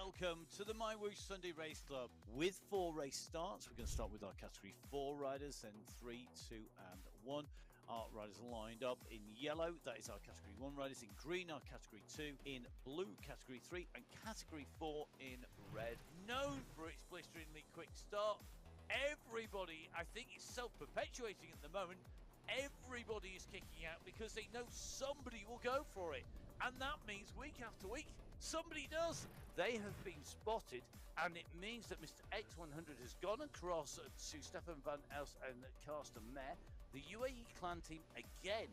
welcome to the My Whoosh Sunday Race Club. With 4 race starts, we're going to start with our Category 4 riders, then 3, 2 and 1. Our riders lined up in yellow, that is our Category 1 riders. In green, our Category 2. In blue, Category 3. And Category 4 in red. Known for its blisteringly quick start. Everybody, I think, is self-perpetuating at the moment. Everybody is kicking out because they know somebody will go for it. And that means week after week, somebody does. They have been spotted, and it means that Mr. X100 has gone across to Stefan van Els and Carsten Meyer. The UAE clan team again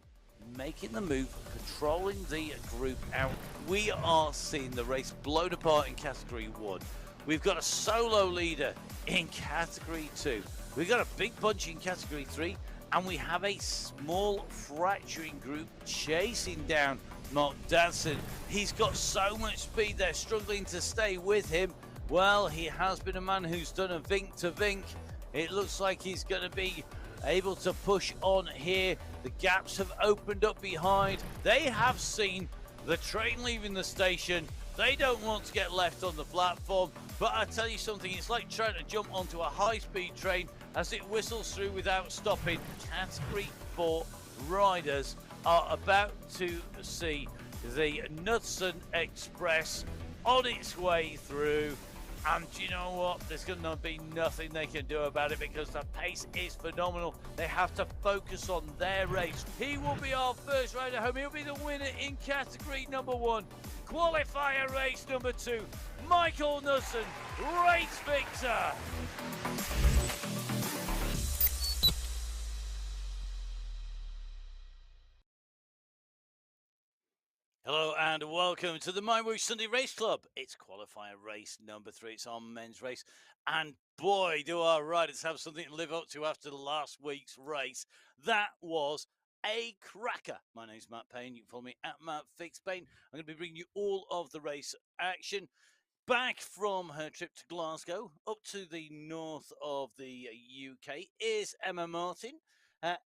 making the move, controlling the group out. We are seeing the race blown apart in Category 1. We've got a solo leader in Category 2. We've got a big bunch in Category 3, and we have a small fracturing group chasing down Mark Danson. He's got so much speed, they're struggling to stay with him. Well, he has been a man who's done a vink to vink. It looks like he's going to be able to push on here. The gaps have opened up behind. They have seen the train leaving the station. They don't want to get left on the platform. But I tell you something, it's like trying to jump onto a high-speed train as it whistles through without stopping. Category 4 riders are about to see the Knudsen Express on its way through. And you know what? There's going to be nothing they can do about it because the pace is phenomenal. They have to focus on their race. He will be our first rider home. He'll be the winner in category number 1. Qualifier race number 2. Michael Knudsen, race victor. Hello and welcome to the My Whoosh Sunday Race Club. It's qualifier race number 3. It's our men's race. And boy, do our riders have something to live up to after last week's race. That was a cracker. My name's Matt Payne. You can follow me at Matt Fix Payne. I'm going to be bringing you all of the race action. Back from her trip to Glasgow, up to the north of the UK, is Emma Martin.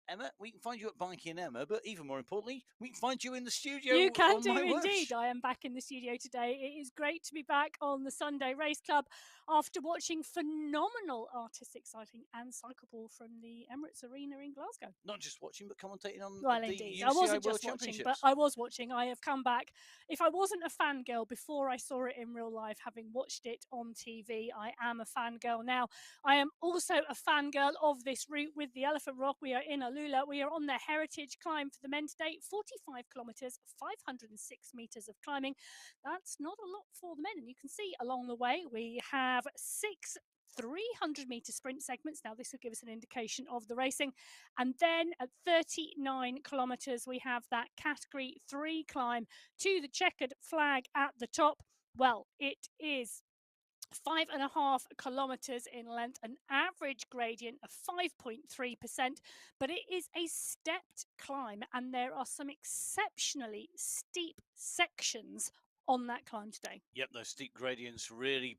Emma, we can find you at Biking Emma, but even more importantly, we can find you in the studio. You can on do My Whoosh. indeed. I am back in the studio today. It is great to be back on the Sunday Race Club after watching phenomenal artistic cycling and cycleball from the Emirates Arena in Glasgow. Not just watching, but commentating on Well, the indeed. UCI I wasn't World just watching, Championships. but I was watching. I have come back. If I wasn't a fangirl before I saw it in real life, having watched it on TV, I am a fangirl now. I am also a fangirl of this route with the Elephant Rock. We are in Alula. We are on the Heritage climb for the men today. 45 kilometres, 506 metres of climbing. That's not a lot for the men. And you can see along the way, we have 6 300-metre sprint segments. Now, this will give us an indication of the racing. And then at 39 kilometres, we have that Category 3 climb to the checkered flag at the top. Well, it is 5.5 kilometres in length, an average gradient of 5.3%, but it is a stepped climb, and there are some exceptionally steep sections on that climb today. Yep, those steep gradients really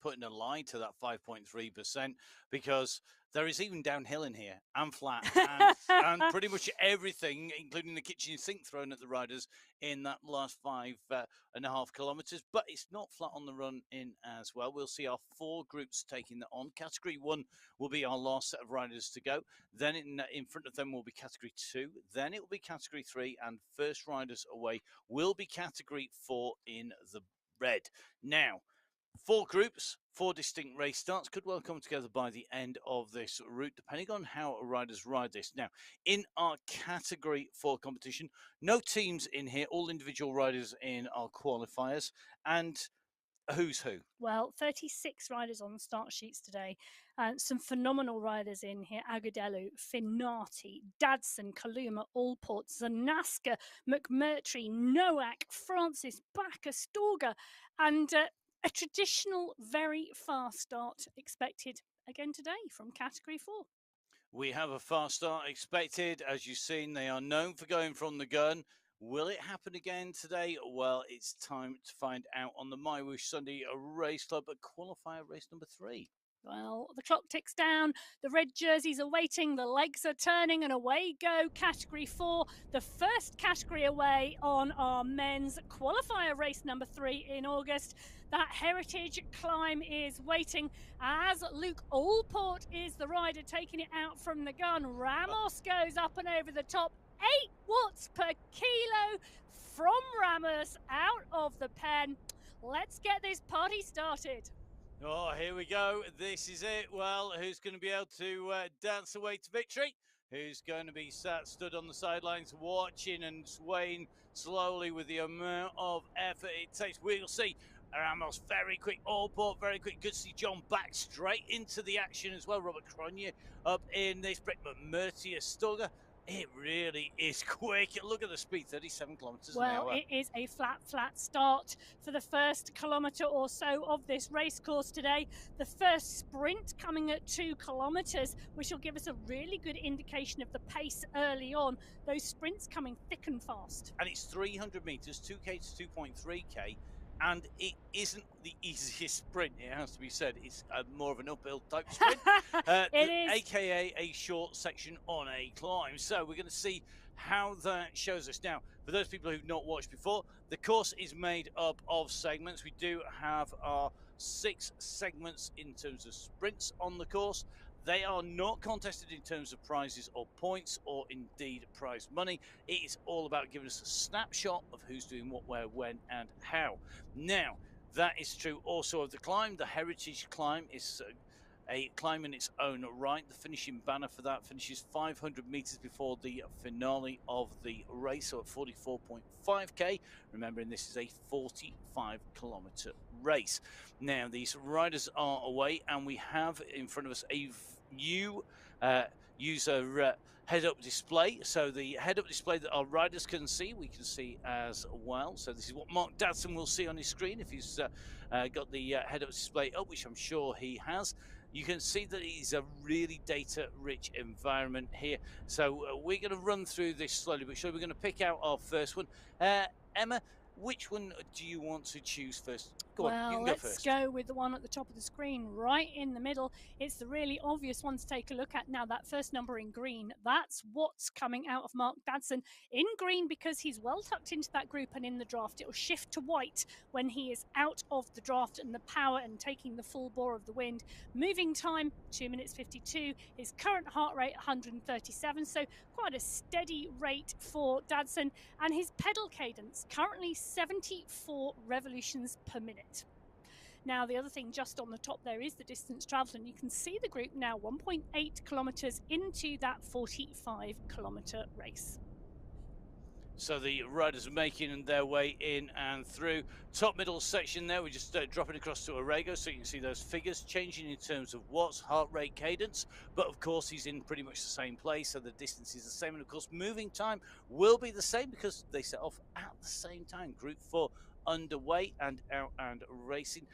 putting a lie to that 5.3%, because there is even downhill in here and flat and pretty much everything, including the kitchen sink thrown at the riders in that last 5.5 kilometres. But it's not flat on the run in as well. We'll see our 4 groups taking that on. Category 1 will be our last set of riders to go. Then in front of them will be Category 2. Then it will be Category 3, and first riders away will be Category 4 in the red. Now, 4 groups, 4 distinct race starts could well come together by the end of this route, depending on how riders ride this. Now, in our Category 4 competition, no teams in here, all individual riders in our qualifiers. And who's who? Well, 36 riders on the start sheets today. Some phenomenal riders in here. Agudelo, Finati, Dadson, Kaluma, Allport, Zanaska, McMurtry, Nowak, Francis, Backer, Storger, and a traditional very fast start expected again today from Category 4. We have a fast start expected. As you've seen, they are known for going from the gun. Will it happen again today? Well, it's time to find out on the My Whoosh Sunday Race Club at qualifier race number 3. Well, the clock ticks down, the red jerseys are waiting, the legs are turning, and away go Category 4, the first category away on our men's qualifier race number 3 in August. That heritage climb is waiting as Luke Allport is the rider taking it out from the gun. Ramos goes up and over the top, 8 watts per kilo from Ramos out of the pen. Let's get this party started. Oh, here we go. This is it. Well, who's going to be able to dance away to victory? Who's going to be stood on the sidelines watching and swaying slowly with the amount of effort it takes? We'll see. Ramos very quick, Allport very quick. Good to see John back straight into the action as well. Robert Cronje up in this. Brett McMurty, Stugger. It really is quick. Look at the speed, 37 kilometers an hour. Well, it is a flat start for the first kilometre or so of this race course today. The first sprint coming at 2 kilometres, which will give us a really good indication of the pace early on. Those sprints coming thick and fast. And it's 300 metres, 2K to 2.3K. And it isn't the easiest sprint, it has to be said. It's more of an uphill type sprint. It is. AKA a short section on a climb. So we're going to see how that shows us. Now, for those people who've not watched before, the course is made up of segments. We do have our 6 segments in terms of sprints on the course. They are not contested in terms of prizes or points or indeed prize money. It is all about giving us a snapshot of who's doing what, where, when and how. Now, that is true also of the climb. The Heritage climb is a climb in its own right. The finishing banner for that finishes 500 meters before the finale of the race, so at 44.5k. Remembering this is a 45-kilometer race. Now, these riders are away, and we have in front of us a new user head-up display. So the head-up display that our riders can see, we can see as well. So this is what Mark Dadson will see on his screen if he's got the head-up display up, which I'm sure he has. You can see that it is a really data-rich environment here. So we're going to run through this slowly but surely. We're going to pick out our first one. Emma, which one do you want to choose first? Go on, you can go first. Let's go with the one at the top of the screen, right in the middle. It's the really obvious one to take a look at. Now, that first number in green, that's what's coming out of Mark Dadson. In green because he's well tucked into that group and in the draft. It will shift to white when he is out of the draft and the power and taking the full bore of the wind. Moving time, 2 minutes 52. His current heart rate, 137. So quite a steady rate for Dadson. And his pedal cadence, currently 74 revolutions per minute. Now, the other thing just on the top there is the distance travelled, and you can see the group now 1.8 kilometres into that 45-kilometre race. So the riders are making their way in and through. Top middle section there, we're just dropping across to Orego, so you can see those figures changing in terms of watts, heart rate, cadence. But of course, he's in pretty much the same place, so the distance is the same. And of course, moving time will be the same because they set off at the same time. Group 4 underway and out and racing.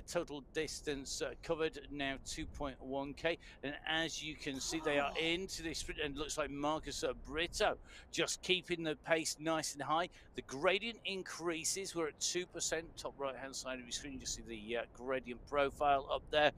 Total distance covered now 2.1k, and as you can see, they are into this sprint, and looks like Marcus Brito just keeping the pace nice and high. The gradient increases. We're at 2%. Top right hand side of your screen, you see the gradient profile up there.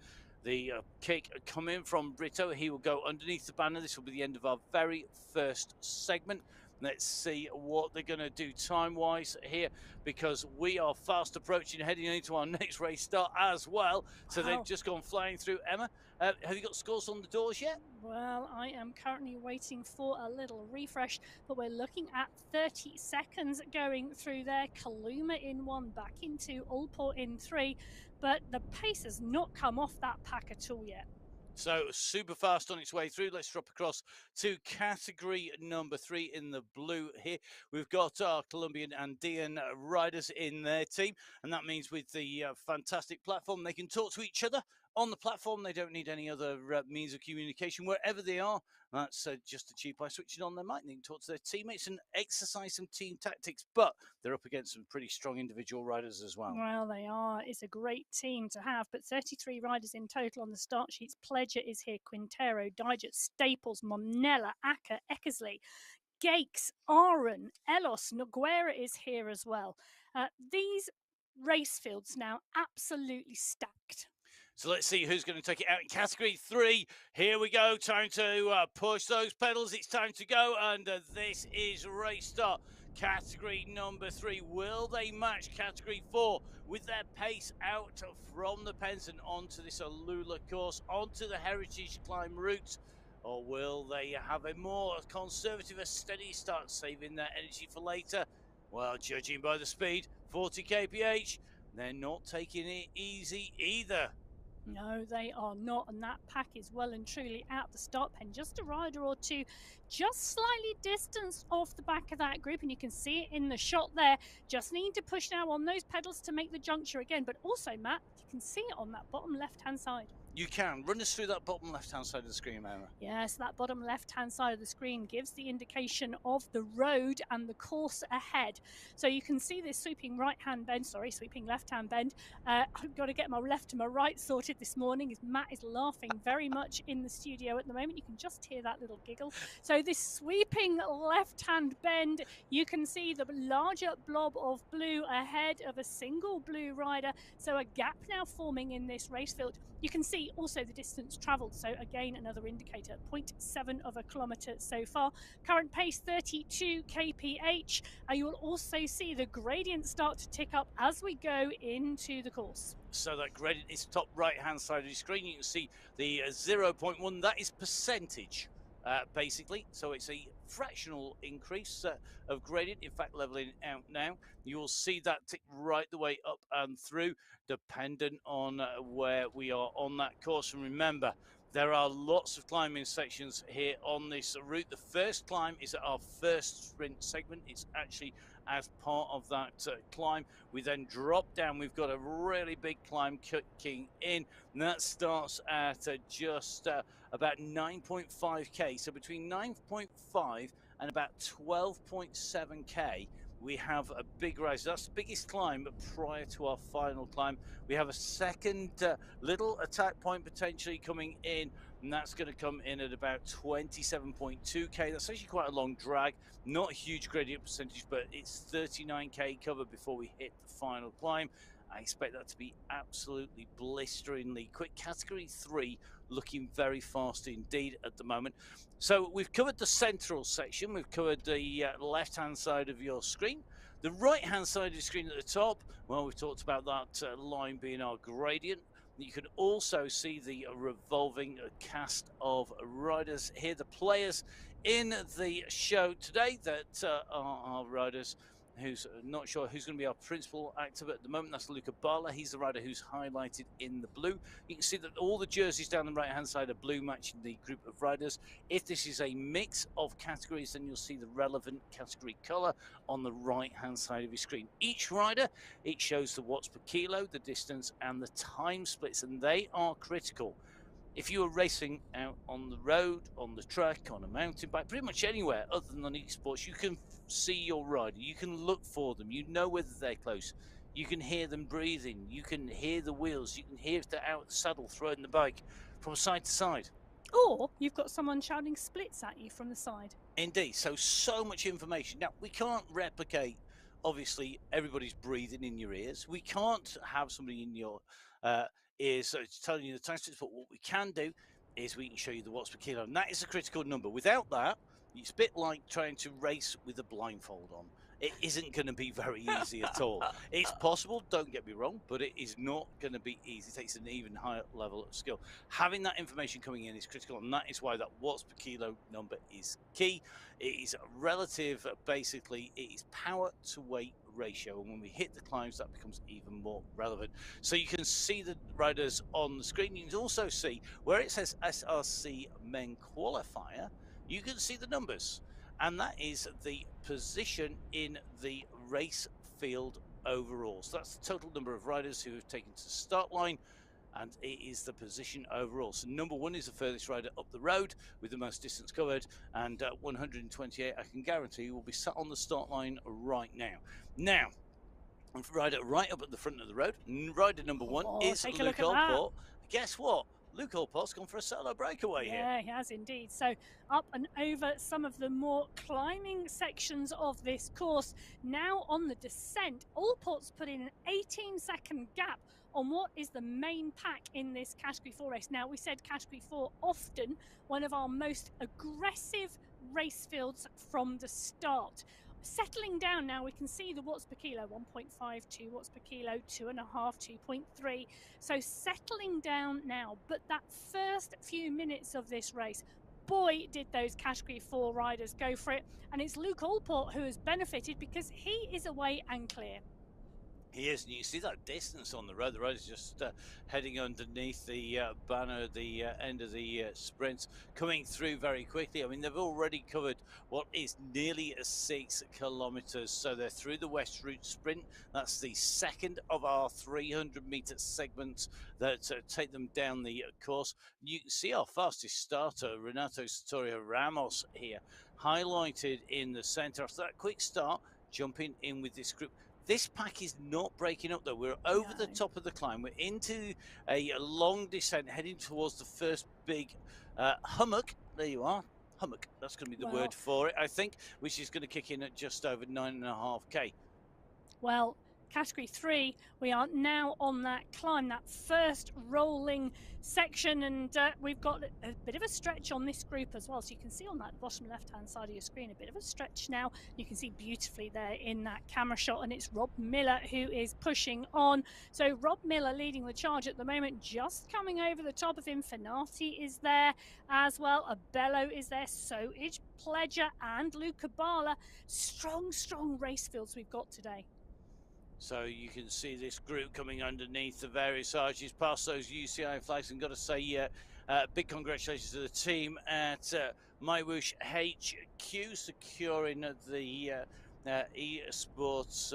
The kick coming from Brito. He will go underneath the banner. This will be the end of our very first segment. Let's see what they're going to do time-wise here, because we are fast approaching, heading into our next race start as well. So they've just gone flying through. Emma, have you got scores on the doors yet? Well, I am currently waiting for a little refresh, but we're looking at 30 seconds going through there. Kaluma in 1, back into Allport in 3, but the pace has not come off that pack at all yet. So super fast on its way through. Let's drop across to category number 3 in the blue here. We've got our Colombian Andean riders in their team, and that means with the fantastic platform, they can talk to each other on the platform. They don't need any other means of communication wherever they are. That's just achieved by switching on their mic. They can talk to their teammates and exercise some team tactics, but they're up against some pretty strong individual riders as well. Well, they are. It's a great team to have, but 33 riders in total on the start sheets. Pledger is here, Quintero, Digit, Staples, Monella, Acker, Eckersley, Gakes, Aaron, Elos, Noguera is here as well. These race fields now absolutely stacked. So let's see who's going to take it out in category 3. Here we go. Time to push those pedals. It's time to go. And this is race start. Category number 3. Will they match category 4 with their pace out from the pens and onto this Alula course, onto the Heritage Climb route? Or will they have a more conservative, a steady start, saving their energy for later? Well, judging by the speed, 40 kph, they're not taking it easy either. No, they are not, and that pack is well and truly out the start pen. Just a rider or two, just slightly distanced off the back of that group, and you can see it in the shot there. Just need to push now on those pedals to make the juncture again, but also, Matt, you can see it on that bottom left-hand side. You can. Run us through that bottom left-hand side of the screen, Emma. Yes, that bottom left-hand side of the screen gives the indication of the road and the course ahead. So you can see this sweeping sweeping left-hand bend. I've got to get my left to my right sorted this morning, as Matt is laughing very much in the studio at the moment. You can just hear that little giggle. So this sweeping left-hand bend, you can see the larger blob of blue ahead of a single blue rider. So a gap now forming in this race field. You can see also the distance travelled, so again another indicator, 0.7 of a kilometre so far. Current pace 32 kph. You will also see the gradient start to tick up as we go into the course. So that gradient is top right hand side of the screen. You can see the 0.1, that is percentage basically, so it's a fractional increase of gradient, in fact leveling out now. You will see that tick right the way up and through, dependent on where we are on that course. And remember, there are lots of climbing sections here on this route. The first climb is at our first sprint segment. It's actually as part of that climb. We then drop down. We've got a really big climb kicking in, and that starts at just about 9.5k. So between 9.5 and about 12.7k, we have a big rise. That's the biggest climb prior to our final climb. We have a second little attack point potentially coming in, and that's going to come in at about 27.2k. That's actually quite a long drag, not a huge gradient percentage, but it's 39k cover before we hit the final climb. I expect that to be absolutely blisteringly quick. Category 3 looking very fast indeed at the moment. So we've covered the central section, we've covered the left-hand side of your screen. The right-hand side of the screen at the top, well, we've talked about that line being our gradient. You can also see the revolving cast of riders here, the players in the show today that are our riders who's not sure who's going to be our principal active at the moment. That's Luca Barla. He's the rider who's highlighted in the blue. You can see that all the jerseys down the right hand side are blue, matching the group of riders. If this is a mix of categories, then you'll see the relevant category color on the right hand side of your screen. Each rider, it shows the watts per kilo, the distance and the time splits, and they are critical. If you are racing out on the road, on the track, on a mountain bike, pretty much anywhere other than on esports, you can see your rider, you can look for them, you know whether they're close, you can hear them breathing, you can hear the wheels, you can hear if they're out of the saddle throwing the bike from side to side. Or you've got someone shouting splits at you from the side. Indeed, so much information. Now, we can't replicate, obviously, everybody's breathing in your ears. We can't have somebody in your ears so it's telling you the time splits, but what we can do is we can show you the watts per kilo, and that is a critical number. Without that, it's a bit like trying to race with a blindfold on. It isn't going to be very easy at all. It's possible, don't get me wrong, but it is not going to be easy. It takes an even higher level of skill. Having that information coming in is critical, and that is why that watts per kilo number is key. It is relative, basically, it is power to weight ratio, and when we hit the climbs, that becomes even more relevant. So you can see the riders on the screen. You can also see where it says SRC Men Qualifier, you can see the numbers, and that is the position in the race field overall. So that's the total number of riders who have taken to the start line, and it is the position overall. So number 1 is the furthest rider up the road with the most distance covered, and 128, I can guarantee you, will be sat on the start line right now. Now, rider right up at the front of the road, rider number 1 is Luke Allport. Guess what? Luke Allport's gone for a solo breakaway here. Yeah, he has indeed. So up and over some of the more climbing sections of this course. Now on the descent, Allport's put in an 18-second gap on what is the main pack in this Category 4 race. Now, we said Category 4 often one of our most aggressive race fields from the start. Settling down now, we can see the watts per kilo, 1.52 watts per kilo, 2.5, 2.3. So settling down now, but that first few minutes of this race, boy, did those Category 4 riders go for it. And it's Luke Allport who has benefited because he is away and clear. He is, and you see that distance on the road. The road is just heading underneath the banner, the end of the sprint, coming through very quickly. I mean, they've already covered what is nearly 6 kilometres. So they're through the West Route sprint. That's the second of our 300-metre segments that take them down the course. You can see our fastest starter, Renato Sartorio Ramos, here, highlighted in the centre. After that quick start, jumping in with this group. This pack is not breaking up, though. We're over the top of the climb. We're into a long descent, heading towards the first big hummock. There you are. Hummock. That's going to be the word for it, I think, which is going to kick in at just over 9.5K. Well, Category 3, we are now on that climb, that first rolling section, and we've got a bit of a stretch on this group as well. So you can see on that bottom left-hand side of your screen, a bit of a stretch now. You can see beautifully there in that camera shot, and it's Rob Miller who is pushing on. So Rob Miller leading the charge at the moment, just coming over the top of him. Finati is there as well. Abello is there, so is Pledger and Luca Bala. Strong, strong race fields we've got today. So you can see this group coming underneath the various arches, past those UCI flags, and got to say big congratulations to the team at Wahoo HQ, securing the eSports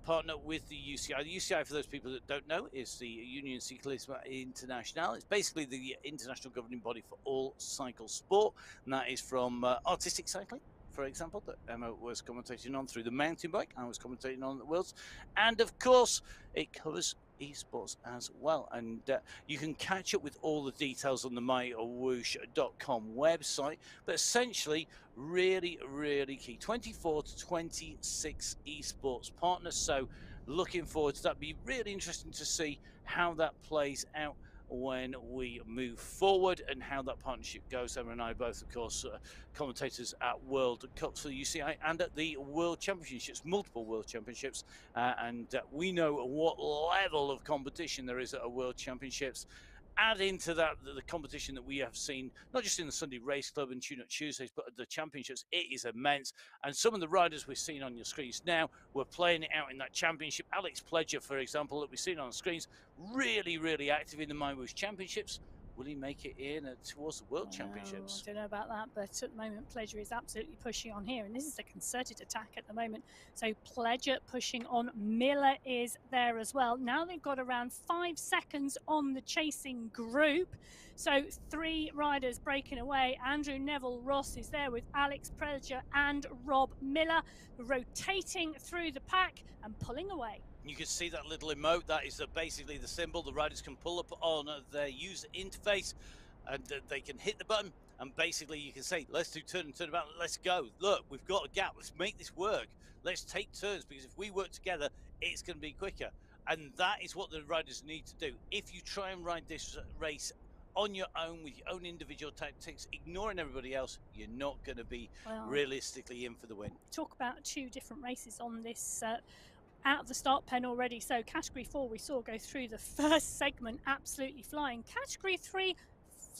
partner with the UCI. The UCI, for those people that don't know, is the Union Ciclisme Internationale. It's basically the international governing body for all cycle sport, and that is from artistic cycling, for example, that Emma was commentating on, through the mountain bike. I was commentating on the Worlds. And of course, it covers esports as well. And you can catch up with all the details on the mywhoosh.com website. But essentially, really, really key. 24 to 26 esports partners. So looking forward to that. Be really interesting to see how that plays out when we move forward and how that partnership goes. Emma and I both, of course, commentators at World Cups for the UCI and at the World Championships, multiple World Championships, and we know what level of competition there is at a World Championships. Add into that the competition that we have seen, not just in the Sunday Race Club and Tune Up Tuesdays, but at the championships. It is immense. And some of the riders we're seeing on your screens now, we're playing it out in that championship. Alex Pledger, for example, that we've seen on the screens, really, really active in the Wahoo Championships. Will he make it in towards the World Championships? I don't know about that, but at the moment, Pledger is absolutely pushing on here. And this is a concerted attack at the moment. So Pledger pushing on. Miller is there as well. Now they've got around 5 seconds on the chasing group. So 3 riders breaking away. Andrew Neville Ross is there with Alex Pledger and Rob Miller, rotating through the pack and pulling away. You can see that little emote. That is basically the symbol. The riders can pull up on their user interface, and they can hit the button, and basically you can say, let's do turn and turn about, let's go. Look, we've got a gap. Let's make this work. Let's take turns, because if we work together, it's going to be quicker. And that is what the riders need to do. If you try and ride this race on your own with your own individual tactics, ignoring everybody else, you're not going to be realistically in for the win. Talk about 2 different races on this out of the start pen already. So Category 4 we saw go through the first segment absolutely flying. Category 3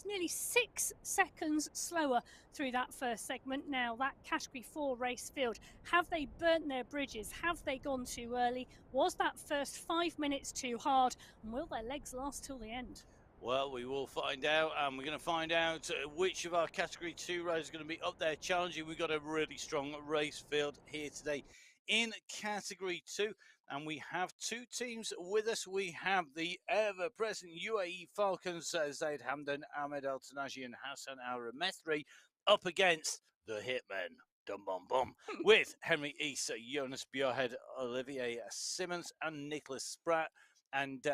nearly 6 seconds slower through that first segment. Now that Category 4 race field, have they burnt their bridges? Have they gone too early? Was that first 5 minutes too hard? And will their legs last till the end? Well, we will find out, and we're going to find out which of our Category 2 riders are going to be up there challenging. We've got a really strong race field here today in Category 2, and we have 2 teams with us. We have the ever-present UAE Falcons, Zaid Hamdan, Ahmed Al-Tanaji, and Hassan Al-Ramethri, up against the Hitmen, Dum Bum Bum, with Henry Issa, Jonas Bjorhead, Olivier Simmons, and Nicholas Spratt. And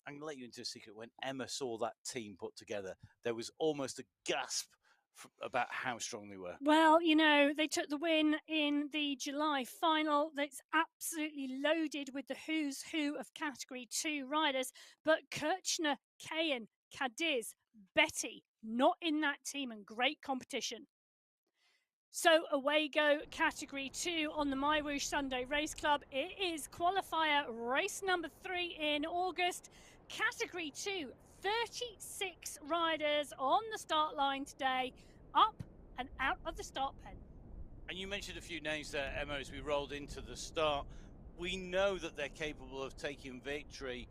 I'm going to let you into a secret. When Emma saw that team put together, there was almost a gasp about how strong they were? Well, they took the win in the July final. That's absolutely loaded with the who's who of Category 2 riders. But Kirchner, Kayan, Cadiz, Betty, not in that team, and great competition. So away go Category 2 on the My Whoosh Sunday Race Club. It is qualifier race number 3 in August. Category 2, 36 riders on the start line today, up and out of the start pen. And you mentioned a few names there, Emma, as we rolled into the start. We know that they're capable of taking victory,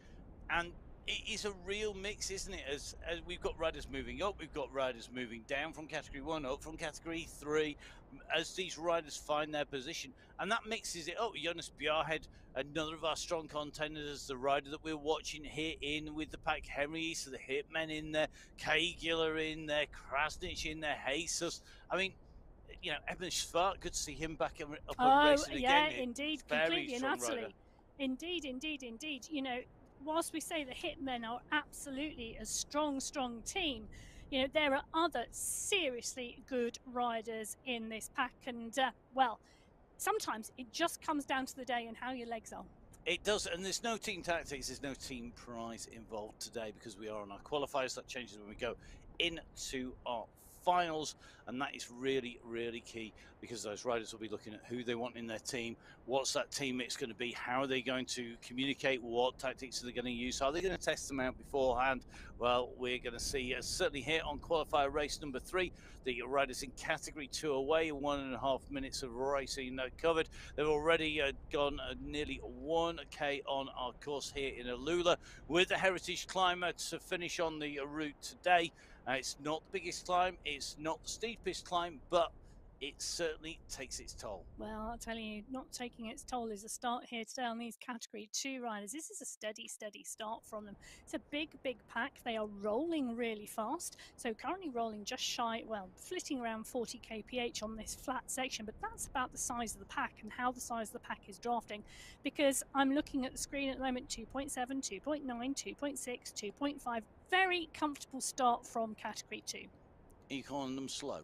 and it is a real mix, isn't it? As we've got riders moving up, we've got riders moving down from Category 1, up from Category 3, as these riders find their position. And that mixes it up. Jonas Bjarhed, another of our strong contenders, the rider that we're watching here in with the pack. Henry, so the Hitmen in there, Kagula in there, Krasnich in there, Jesus. I mean, Eben Schwartz, good to see him back up and racing again. Yeah, indeed, completely and utterly. Indeed. Whilst we say the Hitmen are absolutely a strong team, there are other seriously good riders in this pack, and well, sometimes it just comes down to the day and how your legs are. It does, and there's no team tactics, there's no team prize involved today because we are on our qualifiers. That changes when we go into our finals, and that is really, really key because those riders will be looking at who they want in their team, what's that team mix going to be, how are they going to communicate, what tactics are they going to use, are they going to test them out beforehand? Well, we're going to see certainly here on qualifier race number 3, the riders in Category 2 away, 1.5 minutes of racing covered. They've already gone nearly 1k on our course here in Alula with the Heritage Climber to finish on the route today. It's not the biggest climb, it's not the steepest climb, but it certainly takes its toll. Well, I'll tell you, not taking its toll is a start here today on these Category 2 riders. This is a steady start from them. It's a big pack. They are rolling really fast. So currently rolling just shy, well, flitting around 40 kph on this flat section, but that's about the size of the pack and how the size of the pack is drafting. Because I'm looking at the screen at the moment, 2.7, 2.9, 2.6, 2.5. Very comfortable start from Category 2. Are you calling them slow?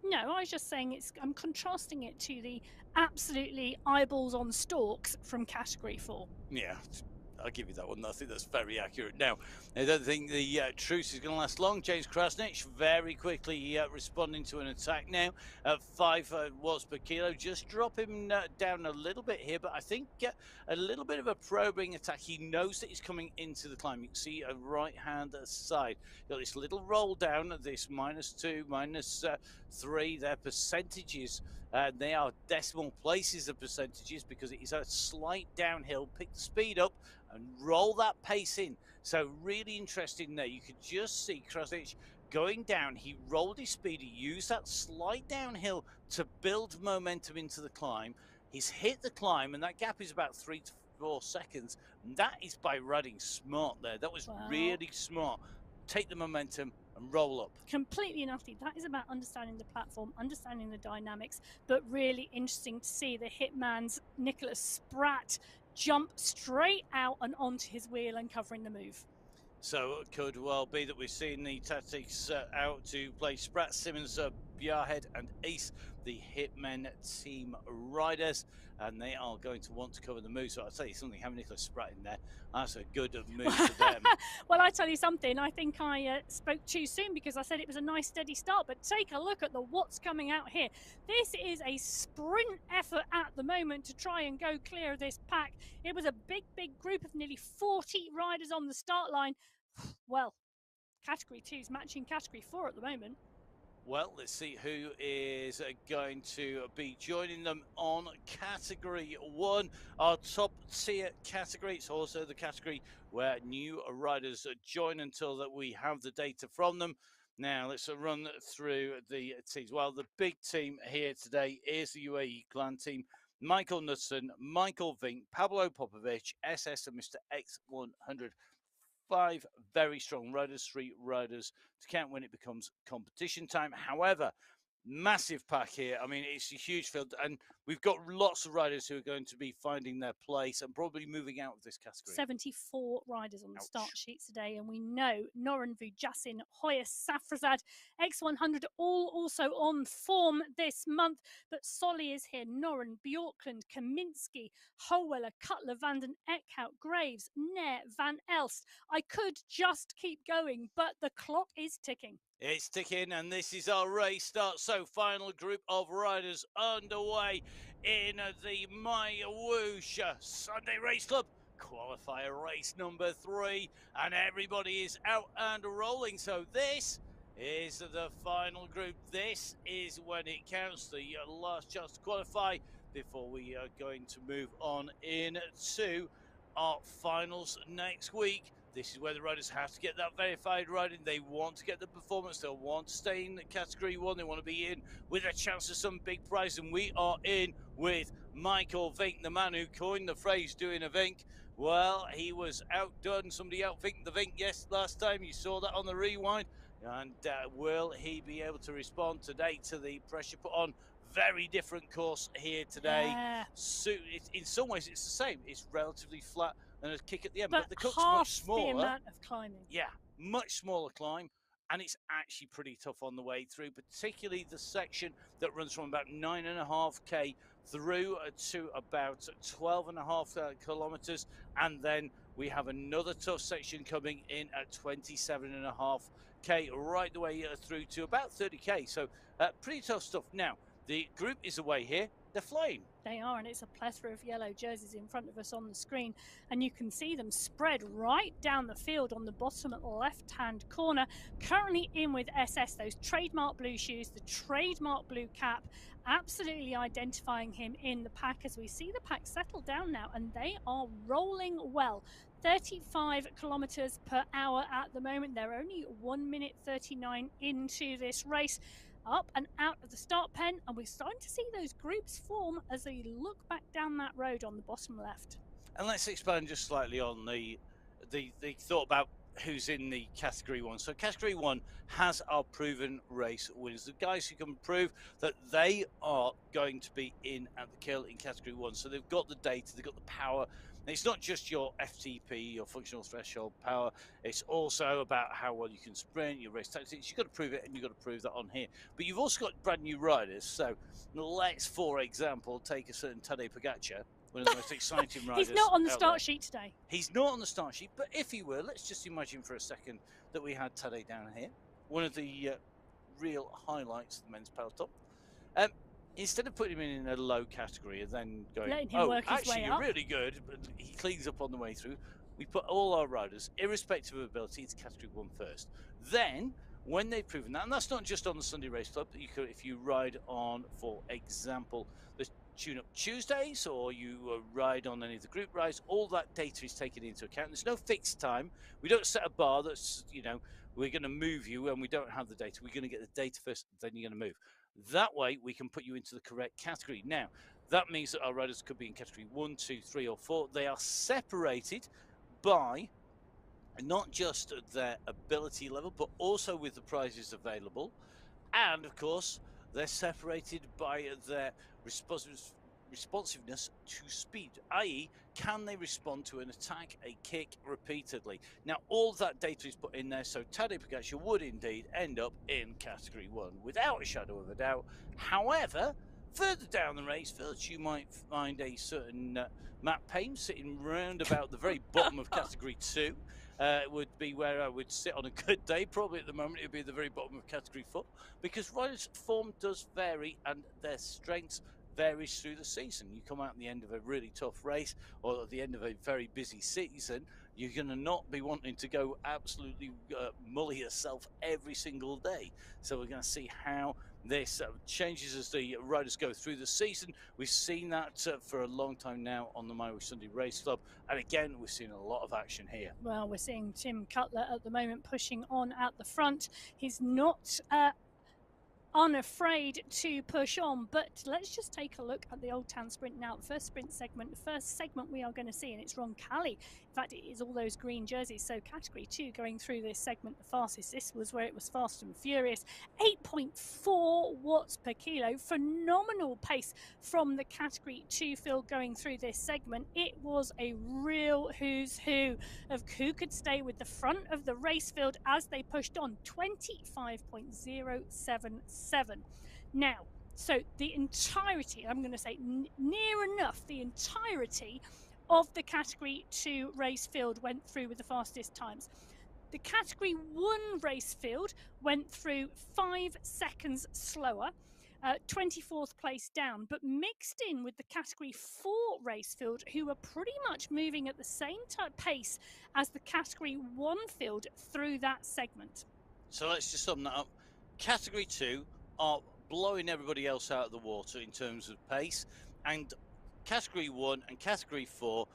No, I was just saying I'm contrasting it to the absolutely eyeballs on stalks from Category 4. Yeah, I'll give you that one. I think that's very accurate. Now, I don't think the truce is going to last long. James Krasnich very quickly responding to an attack now at 5 watts per kilo. Just drop him down a little bit here, but I think a little bit of a probing attack. He knows that he's coming into the climb. You can see a right-hand side. Got this little roll down, this -2, -3. Their percentages, they are decimal places of percentages because it is a slight downhill. Pick the speed up and roll that pace in. So really interesting there. You could just see Krasnich going down. He rolled his speed. He used that slight downhill to build momentum into the climb. He's hit the climb, and that gap is about 3 to 4 seconds. And that is by riding smart there. That was really smart. Take the momentum and roll up. Completely and utterly. That is about understanding the platform, understanding the dynamics, but really interesting to see the Hitman's Nicholas Spratt jump straight out and onto his wheel and covering the move. So it could well be that we've seen the tactics out to play Spratt, Simmons, Bjarhed and Ace, the Hitmen team riders, and they are going to want to cover the move. So I'll tell you something, having Nicholas Spratt in there, that's a good move for them. Well, I tell you something, I think I spoke too soon because I said it was a nice steady start, but take a look at the what's coming out here. This is a sprint effort at the moment to try and go clear of this pack. It was a big group of nearly 40 riders on the start line. Well, Category 2 is matching Category 4 at the moment. Well, let's see who is going to be joining them on Category 1, our top tier category. It's also the category where new riders join until that we have the data from them. Now, let's run through the teams. Well, the big team here today is the UAE Clan team. Michael Knudsen, Michael Vink, Pablo Popovic, SS and Mr. X100. 5 very strong riders, 3 riders to count when it becomes competition time. However, Massive pack here. I mean, it's a huge field, and we've got lots of riders who are going to be finding their place and probably moving out of this category. 74 riders on the start Ouch. sheets today, and we know Noren Vujasin, Hoya Safrazad, X100 all also on form this month. But Solly is here, Noren, Bjorklund, Kaminsky, Howeller, Cutler, Vanden Eckhout, Graves, Nair, Van Elst. I could just keep going, but the clock is ticking. It's ticking, and this is our race start. So, final group of riders underway in the Wahoo Sunday Race Club qualifier race number 3, and everybody is out and rolling. So, this is the final group. This is when it counts, the last chance to qualify before we are going to move on into our finals next week. This is where the riders have to get that verified riding. They want to get the performance. They'll want to stay in category 1. They want to be in with a chance of some big prize. And we are in with Michael Vink, the man who coined the phrase doing a Vink. Well, he was outdone. Somebody out-Vinked the Vink, yes, last time. You saw that on the rewind. And will he be able to respond today to the pressure put on? Very different course here today. Yeah. So in some ways, it's the same. It's relatively flat and a kick at the end, but the cook's half much smaller. The amount of climbing. Yeah, much smaller climb, and it's actually pretty tough on the way through, particularly the section that runs from about 9.5k through to about 12.5 kilometers, and then we have another tough section coming in at 27.5k right the way through to about 30k. So pretty tough stuff. Now the group is away here. They're flying. They are, and it's a plethora of yellow jerseys in front of us on the screen, and you can see them spread right down the field on the bottom left-hand corner. Currently in with SS, those trademark blue shoes, the trademark blue cap, absolutely identifying him in the pack as we see the pack settle down now, and they are rolling well. 35 kilometers per hour at the moment. They're only 1 minute 39 into this race. Up and out of the start pen, and we're starting to see those groups form as they look back down that road on the bottom left. And let's expand just slightly on the thought about who's in the category 1. So category 1 has our proven race winners, the guys who can prove that they are going to be in at the kill in category 1. So they've got the data, they've got the power. It's not just your FTP, your functional threshold power. It's also about how well you can sprint, your race tactics. You've got to prove it, and you've got to prove that on here. But you've also got brand new riders. So let's, for example, take a certain Tadej Pogacar, one of the most exciting riders. He's not on the start sheet today. He's not on the start sheet, but if he were, let's just imagine for a second that we had Tadej down here, one of the real highlights of the men's peloton. Instead of putting him in a low category and then going, oh, actually, you're really good, but he cleans up on the way through, we put all our riders, irrespective of ability, into category 1 first. Then, when they've proven that, and that's not just on the Sunday Race Club, you could, if you ride on, for example, the Tune-Up Tuesdays, or you ride on any of the group rides, all that data is taken into account. There's no fixed time. We don't set a bar that's, you know, we're going to move you and we don't have the data. We're going to get the data first, then you're going to move. That way, we can put you into the correct category. Now, that means that our riders could be in category 1, 2, 3, or 4. They are separated by not just their ability level, but also with the prizes available. And, of course, they're separated by their responsiveness to speed, i.e. can they respond to an attack, a kick repeatedly. Now all that data is put in there, so Tadej Pogacar would indeed end up in category 1 without a shadow of a doubt. However, further down the race, first you might find a certain Matt Payne sitting round about the very bottom of category 2. Would be where I would sit on a good day. Probably at the moment it would be at the very bottom of category 4, because riders' form does vary and their strengths varies through the season. You come out at the end of a really tough race or at the end of a very busy season, you're going to not be wanting to go absolutely mully yourself every single day. So we're going to see how this changes as the riders go through the season. We've seen that for a long time now on the Wahoo Sunday Race Club, and again we're seeing a lot of action here. Well, we're seeing Tim Cutler at the moment pushing on at the front. He's not unafraid to push on. But let's just take a look at the Old Town Sprint now. The first sprint segment, the first segment we are going to see, and it's Roncalli. In fact, it is all those green jerseys. So category 2 going through this segment the fastest. This was where it was fast and furious. 8.4 watts per kilo. Phenomenal pace from the category 2 field going through this segment. It was a real who's who of who could stay with the front of the race field as they pushed on. 25.077. Now, so the entirety, I'm going to say near enough the entirety of the category 2 race field went through with the fastest times. The category 1 race field went through 5 seconds slower, 24th place down, but mixed in with the category 4 race field, who were pretty much moving at the same pace as the category 1 field through that segment. So let's just sum that up. Category 2 are blowing everybody else out of the water in terms of pace, and Category 1 and Category 4,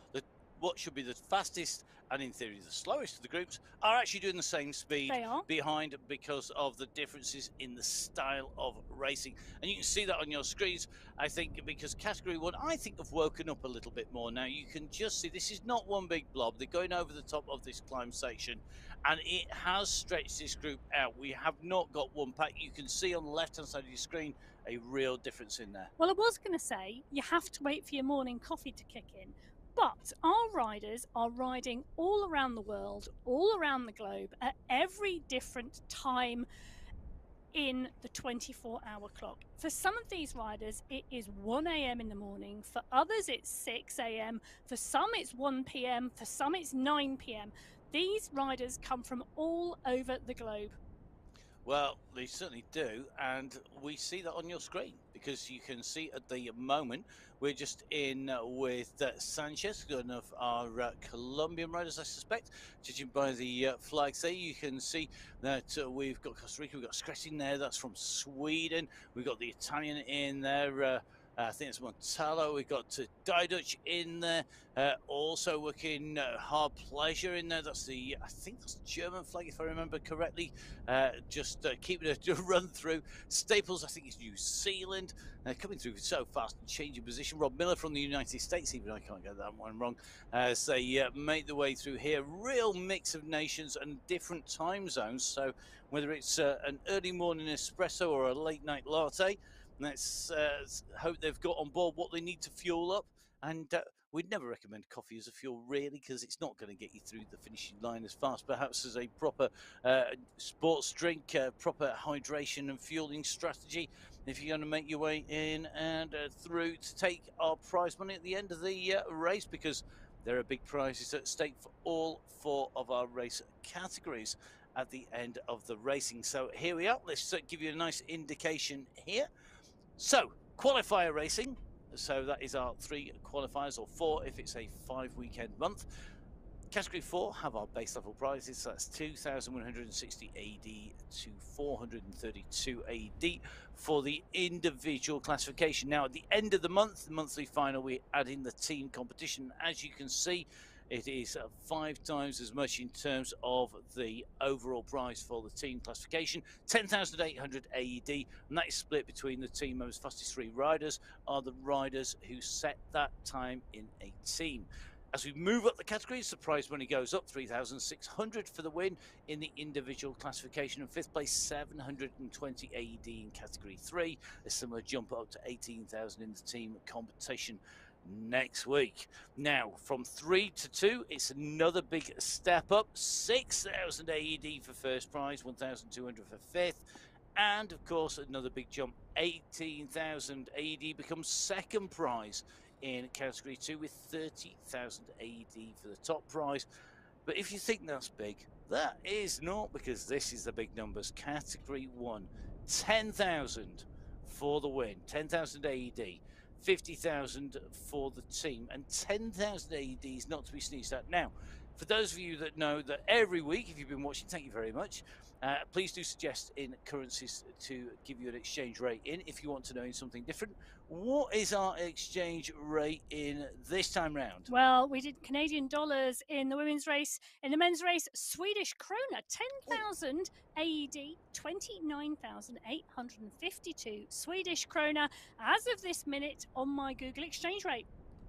what should be the fastest and in theory the slowest of the groups, are actually doing the same speed behind because of the differences in the style of racing. And you can see that on your screens, I think, because Category 1, I think, have woken up a little bit more now. You can just see this is not one big blob. They're going over the top of this climb section, and it has stretched this group out. We have not got one pack. You can see on the left-hand side of your screen a real difference in there. Well, I was going to say, you have to wait for your morning coffee to kick in. But our riders are riding all around the world, all around the globe, at every different time in the 24-hour clock. For some of these riders, it is 1 a.m. in the morning. For others, it's 6 a.m. For some, it's 1 p.m. For some, it's 9 p.m. These riders come from all over the globe. Well, they certainly do, and we see that on your screen, because you can see at the moment we're just in with Sanchez, one of our Colombian riders, I suspect. Judging by the flags there, you can see that we've got Costa Rica, we've got Scretti in there, that's from Sweden. We've got the Italian in there, I think it's Montallo. We've got Daiduch in there, also working Hard Pleasure in there. That's the, I think that's the German flag, if I remember correctly. Just keeping a run through. Staples, I think, is New Zealand. Coming through so fast and changing position. Rob Miller from the United States, even I can't get that one wrong. As they make their way through here. Real mix of nations and different time zones. So whether it's an early morning espresso or a late night latte, let's hope they've got on board what they need to fuel up. And we'd never recommend coffee as a fuel, really, because it's not going to get you through the finishing line as fast. Perhaps as a proper sports drink, proper hydration and fueling strategy, if you're going to make your way in and through to take our prize money at the end of the race, because there are big prizes at stake for all 4 of our race categories at the end of the racing. So here we are. Let's give you a nice indication here. So, qualifier racing, so that is our 3 qualifiers, or 4 if it's a 5-weekend month. Category 4 have our base level prizes, so that's 2,160 AD to 432 AD for the individual classification. Now, at the end of the month, the monthly final, we add in the team competition. As you can see, it is 5 times as much in terms of the overall prize for the team classification, 10,800 AED, and that is split between the team members. Fastest 3 riders are the riders who set that time in a team. As we move up the categories, the prize money goes up, 3,600 for the win in the individual classification, and 5th place 720 AED in category 3, a similar jump up to 18,000 in the team competition next week. Now, from 3 to 2, it's another big step up. 6,000 AED for first prize, 1,200 for 5th, and of course another big jump. 18,000 AED becomes second prize in category 2, with 30,000 AED for the top prize. But if you think that's big, that is not, because this is the big numbers. Category 1, 10,000 for the win, 10,000 AED. 50,000 for the team, and 10,000 AEDs not to be sneezed at. Now, For those of you that know that every week, if you've been watching, thank you very much. Please do suggest in currencies to give you an exchange rate in if you want to know something different. What is our exchange rate in this time round? Well, we did Canadian dollars in the women's race. In the men's race, Swedish krona, 10,000 AED, 29,852 Swedish krona as of this minute on my Google exchange rate.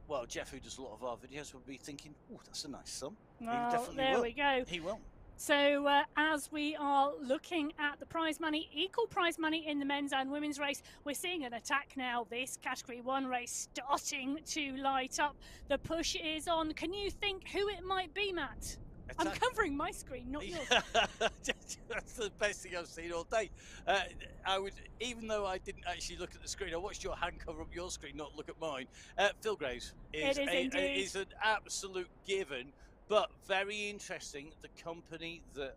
Well, Jeff, who does a lot of our videos, will be thinking, oh, that's a nice sum. Well, He definitely there will. we go. He will. So as we are looking at the prize money, equal prize money in the men's and women's race, we're seeing an attack now. This Category 1 race starting to light up. The push is on. Can you think who it might be, Matt? I'm covering my screen, not yours. That's the best thing I've seen all day. I would, even though I didn't actually look at the screen, I watched your hand cover up your screen, not look at mine. Phil Graves is an absolute given. But very interesting, the company that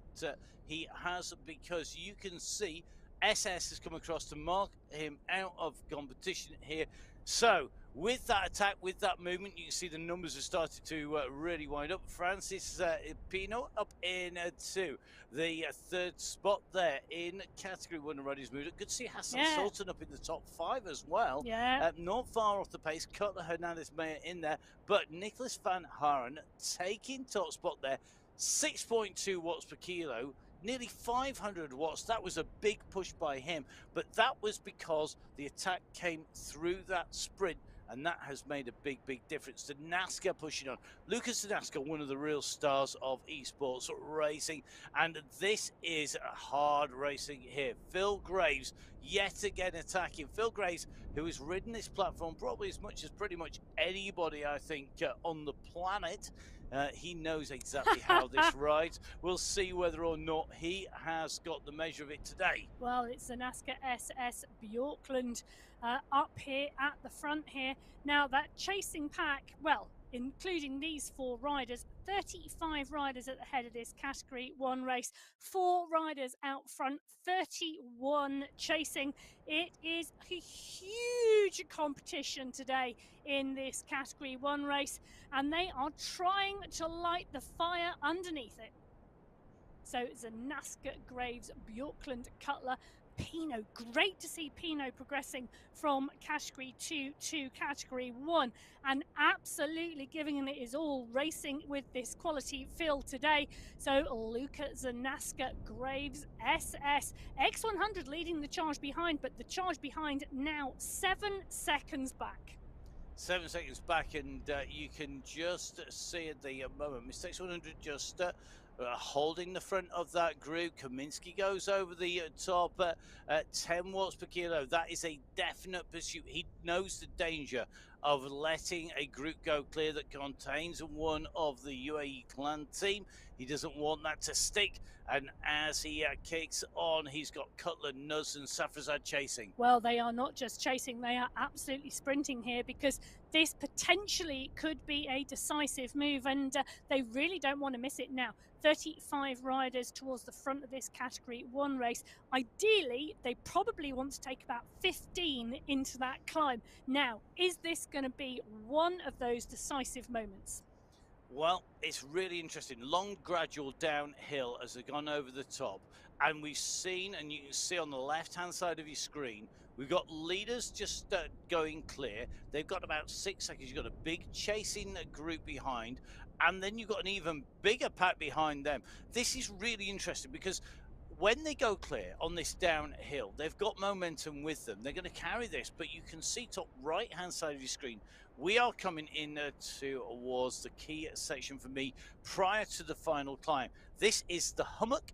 he has, because you can see SS has come across to mark him out of competition here. So with that attack, with that movement, you can see the numbers have started to really wind up. Francis Pino up in 2. The third spot there in Category 1 already has moved up. Good to see Hassan Sultan up in the top 5 as well. Yeah. Not far off the pace. Cutler Hernandez Mayer in there. But Nicholas van Haren taking top spot there. 6.2 watts per kilo. Nearly 500 watts. That was a big push by him, but that was because the attack came through that sprint, and that has made a big difference. Danaska pushing on. Lucas Danaska, one of the real stars of esports racing, and this is hard racing here. Phil Graves yet again attacking. Phil Graves, who has ridden this platform probably as much as pretty much anybody, I think, on the planet. He knows exactly how this rides. We'll see whether or not he has got the measure of it today. Well, it's the NASCAR SS Bjorklund up here at the front here. Now, that chasing pack, well, including these 4 riders, 35 riders at the head of this Category 1 race, 4 riders out front, 31 chasing. It is a huge competition today in this Category 1 race, and they are trying to light the fire underneath it. So it's a NASCAR, Graves, Bjorklund, Cutler, Pino. Great to see Pino progressing from Category 2 to Category 1 and absolutely giving it his all, racing with this quality fill today. So Luca Zanaska, Graves, SS, X100 leading the charge behind, but the charge behind now 7 seconds back. 7 seconds back, and you can just see at the moment, Mistakes 100 just holding the front of that group. Kaminsky goes over the top at 10 watts per kilo. That is a definite pursuit. He knows the danger of letting a group go clear that contains one of the UAE clan team. He doesn't want that to stick, and as he kicks on, he's got Cutler, Nuz and Safrazad chasing. Well, they are not just chasing, they are absolutely sprinting here, because this potentially could be a decisive move, and they really don't want to miss it now. 35 riders towards the front of this Category 1 race. Ideally, they probably want to take about 15 into that climb. Now, is this going to be one of those decisive moments? Well, it's really interesting. Long, gradual downhill as they've gone over the top. And we've seen, and you can see on the left-hand side of your screen, we've got leaders just going clear. They've got about 6 seconds. You've got a big chasing group behind, and then you've got an even bigger pack behind them. This is really interesting because when they go clear on this downhill, they've got momentum with them. They're going to carry this, but you can see top right-hand side of your screen, we are coming in towards the key section for me prior to the final climb. This is the hummock.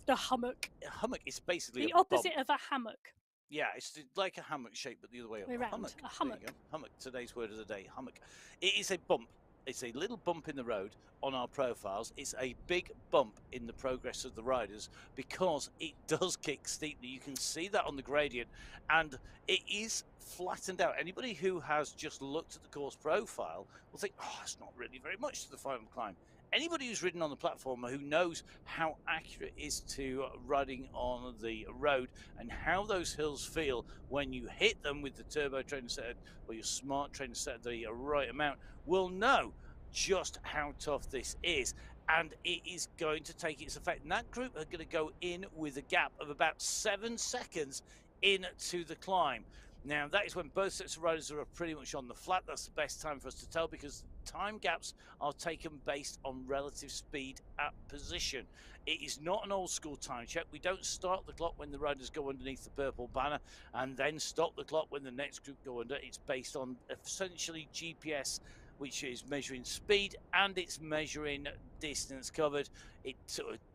The hummock. A hummock is basically the opposite of a hammock. Yeah, it's like a hammock shape, but the other way up. A hummock. A hummock. Hummock. Today's word of the day, hummock. It is a bump. It's a little bump in the road on our profiles. It's a big bump in the progress of the riders because it does kick steeply. You can see that on the gradient, and it is flattened out. Anybody who has just looked at the course profile will think, oh, it's not really very much to the final climb. Anybody who's ridden on the platform who knows how accurate it is to riding on the road and how those hills feel when you hit them with the turbo trainer set or your smart trainer set the right amount will know just how tough this is. and it is going to take its effect. And that group are going to go in with a gap of about 7 seconds into the climb. Now, that is when both sets of riders are pretty much on the flat. That's the best time for us to tell, because time gaps are taken based on relative speed at position. It is not an old school time check. We don't start the clock when the riders go underneath the purple banner and then stop the clock when the next group go under. It's based on essentially GPS, which is measuring speed and it's measuring distance covered. It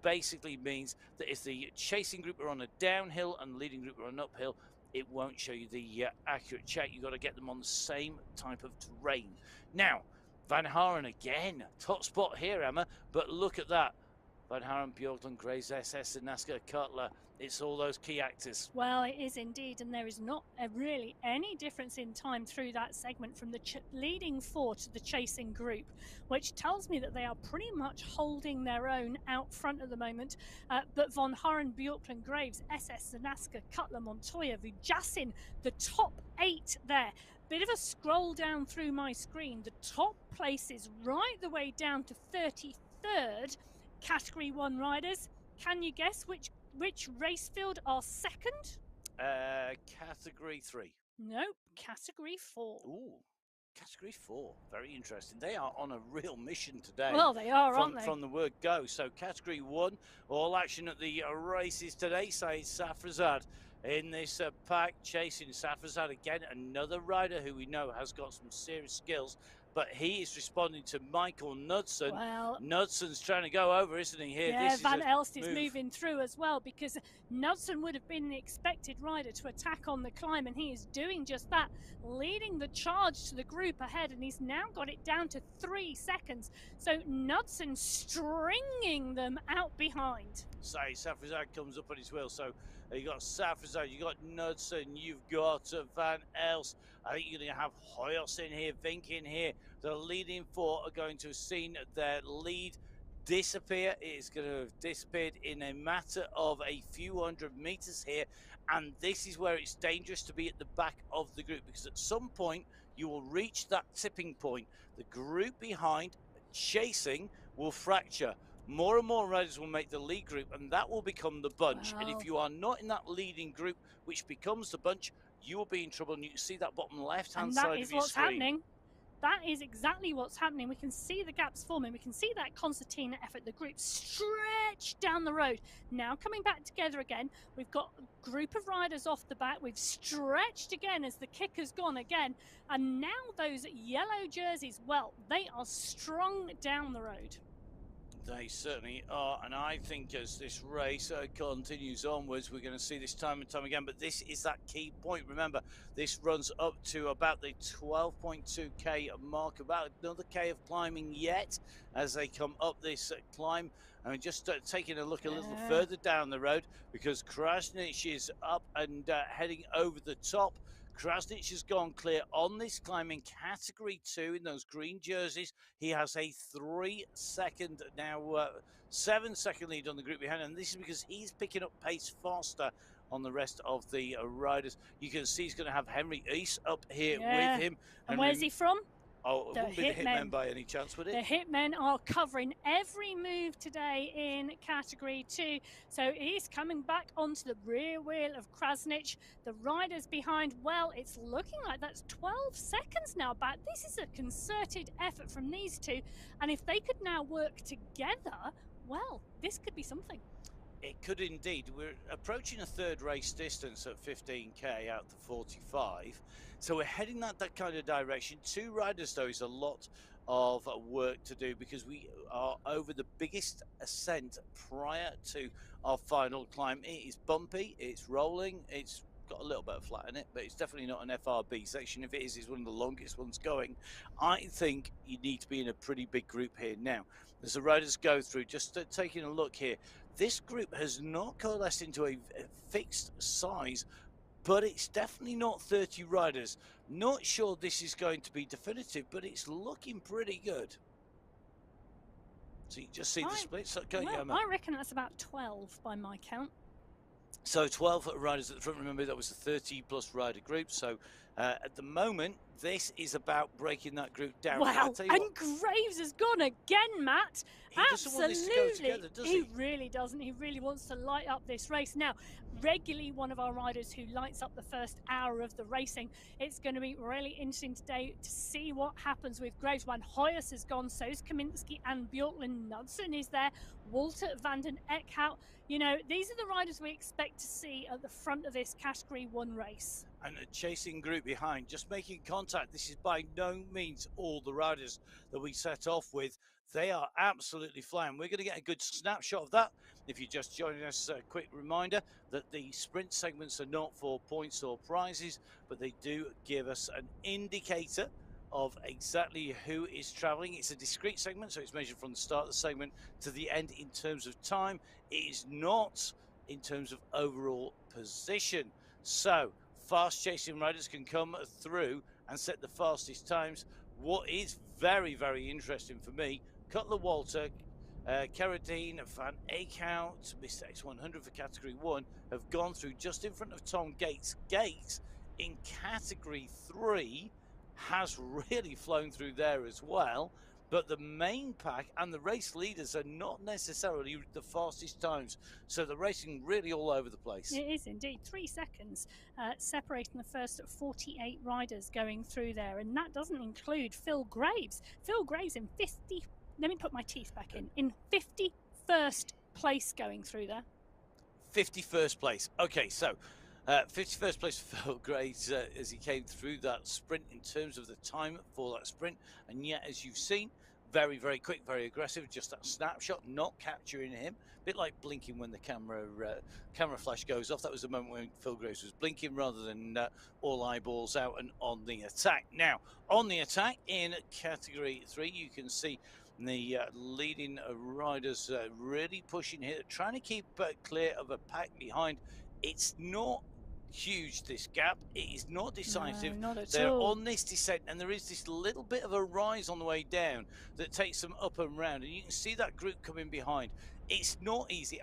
basically means that if the chasing group are on a downhill and the leading group are on an uphill, it won't show you the accurate check. You've got to get them on the same type of terrain. Now, Van Haren again, top spot here, Emma, but look at that. Van Haren, Bjorklund, Graves, SS, Naska, Cutler. It's all those key actors. Well, it is indeed, and there is not really any difference in time through that segment from the leading four to the chasing group, which tells me that they are pretty much holding their own out front at the moment. But Von Haren, Bjorklund, Graves, SS, Zanaska, Cutler, Montoya, Vujasin, the top 8 there. Bit of a scroll down through my screen. The top places right the way down to 33rd. Category 1 riders. Can you guess which race field are second? Category 3. Nope, Category 4. Ooh, Category 4. Very interesting. They are on a real mission today. Well, they are, aren't they? From the word go. So Category 1, all action at the races today. Saeed Safrazad in this pack, chasing Safrazad again. Another rider who we know has got some serious skills. But he is responding to Michael Knudsen. Well, Knudsen's trying to go over, isn't he, here? Yeah, this Van Elst is move. moving through as well, because Knudsen would have been the expected rider to attack on the climb, and he is doing just that, leading the charge to the group ahead, and he's now got it down to 3 seconds. So Knudsen stringing them out behind. Saeed Safrazad comes up on his wheel. So you got Safrazad, you got Knudsen, you've got Van Elst. I think you're going to have Hoyos in here, Vink in here. The leading four are going to have seen their lead disappear. It is going to have disappeared in a matter of a few hundred meters here. And this is where it's dangerous to be at the back of the group, because at some point you will reach that tipping point. The group behind chasing will fracture. More and more riders will make the lead group, and that will become the bunch. Wow. And if you are not in that leading group, which becomes the bunch, you will be in trouble. And you can see that bottom left-hand side of your screen. And that is what's happening. That is exactly what's happening. We can see the gaps forming. We can see that concertina effort. The group stretched down the road. Now coming back together again. We've got a group of riders off the back. We've stretched again as the kicker's gone again. And now those yellow jerseys, well, they are strung down the road. They certainly are, and I think as this race continues onwards, we're going to see this time and time again. But this is that key point. Remember, this runs up to about the 12.2k mark, about another k of climbing yet as they come up this climb. I mean, just taking a look a little further down the road, because Krasnich is up and heading over the top. Krasnich has gone clear on this climb in Category 2 in those green jerseys. He has a 3-second, now 7-second lead on the group behind, and this is because he's picking up pace faster on the rest of the riders. You can see he's going to have Henry East up here with him. And where's he from? Oh, it wouldn't be the Hitmen by any chance, would it? The Hitmen are covering every move today in Category 2. So he's coming back onto the rear wheel of Krasnich. The riders behind, well, it's looking like that's 12 seconds now back. This is a concerted effort from these two. And if they could now work together, well, this could be something. It could indeed. We're approaching a third race distance at 15k out to 45. So we're heading that kind of direction. 2 riders, though, is a lot of work to do, because we are over the biggest ascent prior to our final climb. It is bumpy, it's rolling, it's got a little bit of flat in it, but it's definitely not an FRB section. If it is, it's one of the longest ones going. I think you need to be in a pretty big group here. Now, as the riders go through, just taking a look here, this group has not coalesced into a fixed size, but it's definitely not 30 riders. Not sure this is going to be definitive, but it's looking pretty good. So you just see the splits. I reckon that's about 12 by my count. So 12 riders at the front. Remember, that was a 30 plus rider group. So At the moment, this is about breaking that group down. Wow, and Graves has gone again, Matt. He doesn't want this to go together, does he? He really doesn't. He really wants to light up this race. Now, regularly one of our riders who lights up the first hour of the racing. It's going to be really interesting today to see what happens with Graves. Van Hoyers has gone, so's Kaminski and Bjorklund. Knudsen is there, Walter van den Eckhout. You know, these are the riders we expect to see at the front of this Category 1 race. And a chasing group behind, just making contact. This is by no means all the riders that we set off with. They are absolutely flying. We're going to get a good snapshot of that. If you're just joining us, a quick reminder that the sprint segments are not for points or prizes, but they do give us an indicator of exactly who is traveling. It's a discrete segment, so it's measured from the start of the segment to the end in terms of time. It is not in terms of overall position. So fast chasing riders can come through and set the fastest times. What is very, very interesting for me, Cutler Walter, Carradine, Van Eekhout, Mr. X100 for Category 1 have gone through just in front of Tom Gates. Gates in Category 3 has really flown through there as well. But the main pack and the race leaders are not necessarily the fastest times. So the racing really all over the place. It is indeed. 3 seconds separating the first 48 riders going through there. And that doesn't include Phil Graves. Phil Graves in 50, let me put my teeth back in 51st place going through there. 51st place. Okay, so 51st place for Phil Graves as he came through that sprint in terms of the time for that sprint. And yet, as you've seen, very, very quick, very aggressive. Just that snapshot, not capturing him. A bit like blinking when the camera flash goes off. That was the moment when Phil Graves was blinking rather than all eyeballs out and on the attack. Now, on the attack in Category 3, you can see the leading riders really pushing here, trying to keep clear of a pack behind. It's not huge, this gap. It is not decisive. No, not at They're all. on this descent, and there is this little bit of a rise on the way down that takes them up and round, and you can see that group coming behind. It's not easy.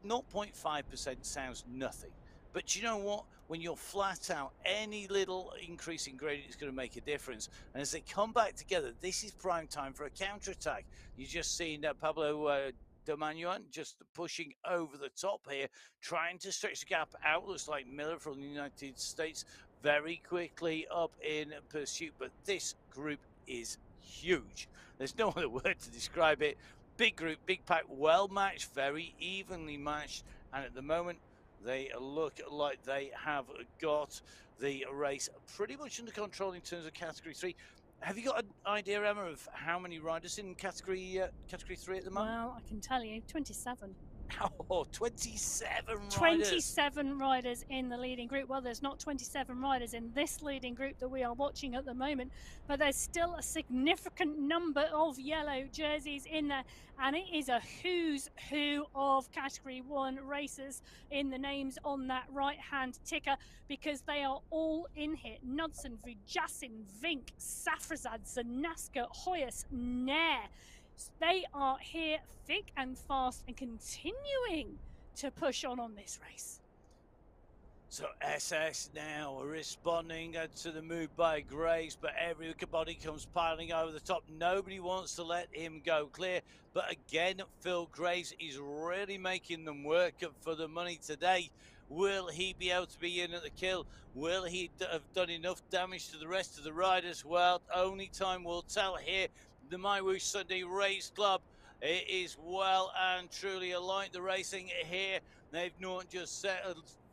0.5% sounds nothing, but you know what? When you're flat out, any little increase in gradient is going to make a difference. And as they come back together, this is prime time for a counter-attack. You've just seen Pablo Domanuan just pushing over the top here, trying to stretch the gap out. Looks like Miller from the United States very quickly up in pursuit, but this group is huge. There's no other word to describe it. Big group, big pack, well matched, very evenly matched, and at the moment they look like they have got the race pretty much under control in terms of Category 3. Have you got an idea, Emma, of how many riders in Category 3 at the moment? Well, I can tell you, 27. Oh, 27 riders. 27 riders in the leading group. Well, there's not 27 riders in this leading group that we are watching at the moment, but there's still a significant number of yellow jerseys in there, and it is a who's who of Category 1 racers in the names on that right-hand ticker, because they are all in here. Knudsen, Vujasin, Vink, Safrazad, Zanaska, Hoyas, Nair. They are here thick and fast and continuing to push on this race. So SS now responding to the move by Graves, but everybody comes piling over the top. Nobody wants to let him go clear. But again, Phil Graves is really making them work for the money today. Will he be able to be in at the kill? Will he have done enough damage to the rest of the riders? Well, only time will tell here. The Wahoo Sunday Race Club, it is well and truly aligned. The racing here, they've not just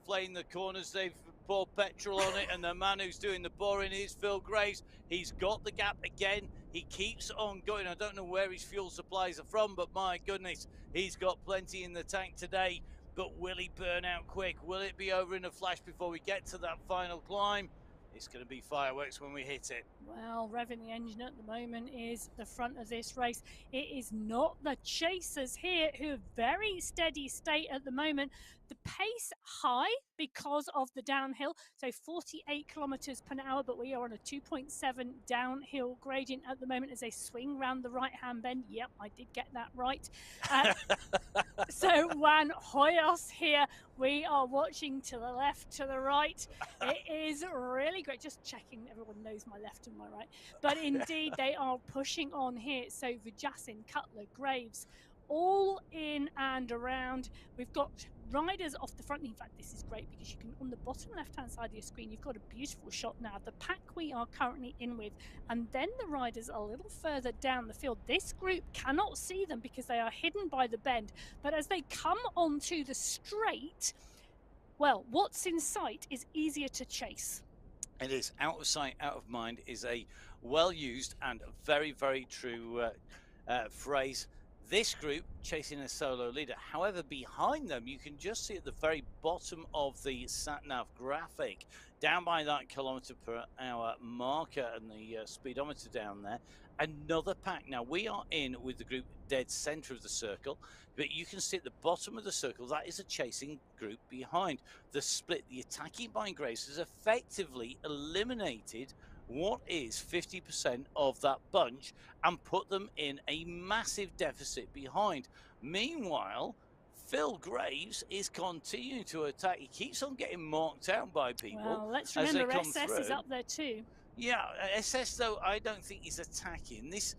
flaying the corners, they've poured petrol on it, and the man who's doing the boring is Phil Graves. He's got the gap again. He keeps on going. I don't know where his fuel supplies are from, but my goodness, he's got plenty in the tank today. But will he burn out quick? Will it be over in a flash before we get to that final climb? It's going to be fireworks when we hit it. Well, revving the engine at the moment is the front of this race. It is not the chasers here who are very steady state at the moment. The pace high because of the downhill, so 48 kilometers per hour, but we are on a 2.7 downhill gradient at the moment as they swing round the right-hand bend. Yep, I did get that right. So Van Hoyers here, we are watching to the left, to the right. It is really great. Just checking everyone knows my left and my right. But indeed, they are pushing on here. So Vujacin, Cutler, Graves, all in and around. We've got riders off the front. In fact, this is great because you can, on the bottom left-hand side of your screen, you've got a beautiful shot now of the pack we are currently in with. And then the riders a little further down the field. This group cannot see them because they are hidden by the bend. But as they come onto the straight, well, what's in sight is easier to chase. It is. Out of sight, out of mind is a well-used and very, very true phrase. This group chasing a solo leader. However, behind them, you can just see at the very bottom of the sat-nav graphic, down by that km/h marker and the speedometer down there, another pack. Now, we are in with the group dead center of the circle, but you can see at the bottom of the circle, that is a chasing group behind. The split, the attacking by Grace has effectively eliminated what is 50% of that bunch and put them in a massive deficit behind. Meanwhile, Phil Graves is continuing to attack. He keeps on getting marked out by people. Well, let's remember SS is up there too. Yeah, SS though, I don't think is attacking. This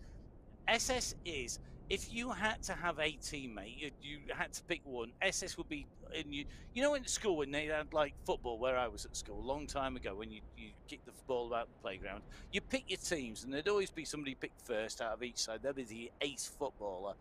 SS is, if you had to have a teammate, you had to pick one, SS would be in you. You know, in school when they had like football, where I was at school a long time ago, when you kick the ball about the playground, you pick your teams, and there'd always be somebody picked first out of each side. There'd be the ace footballer,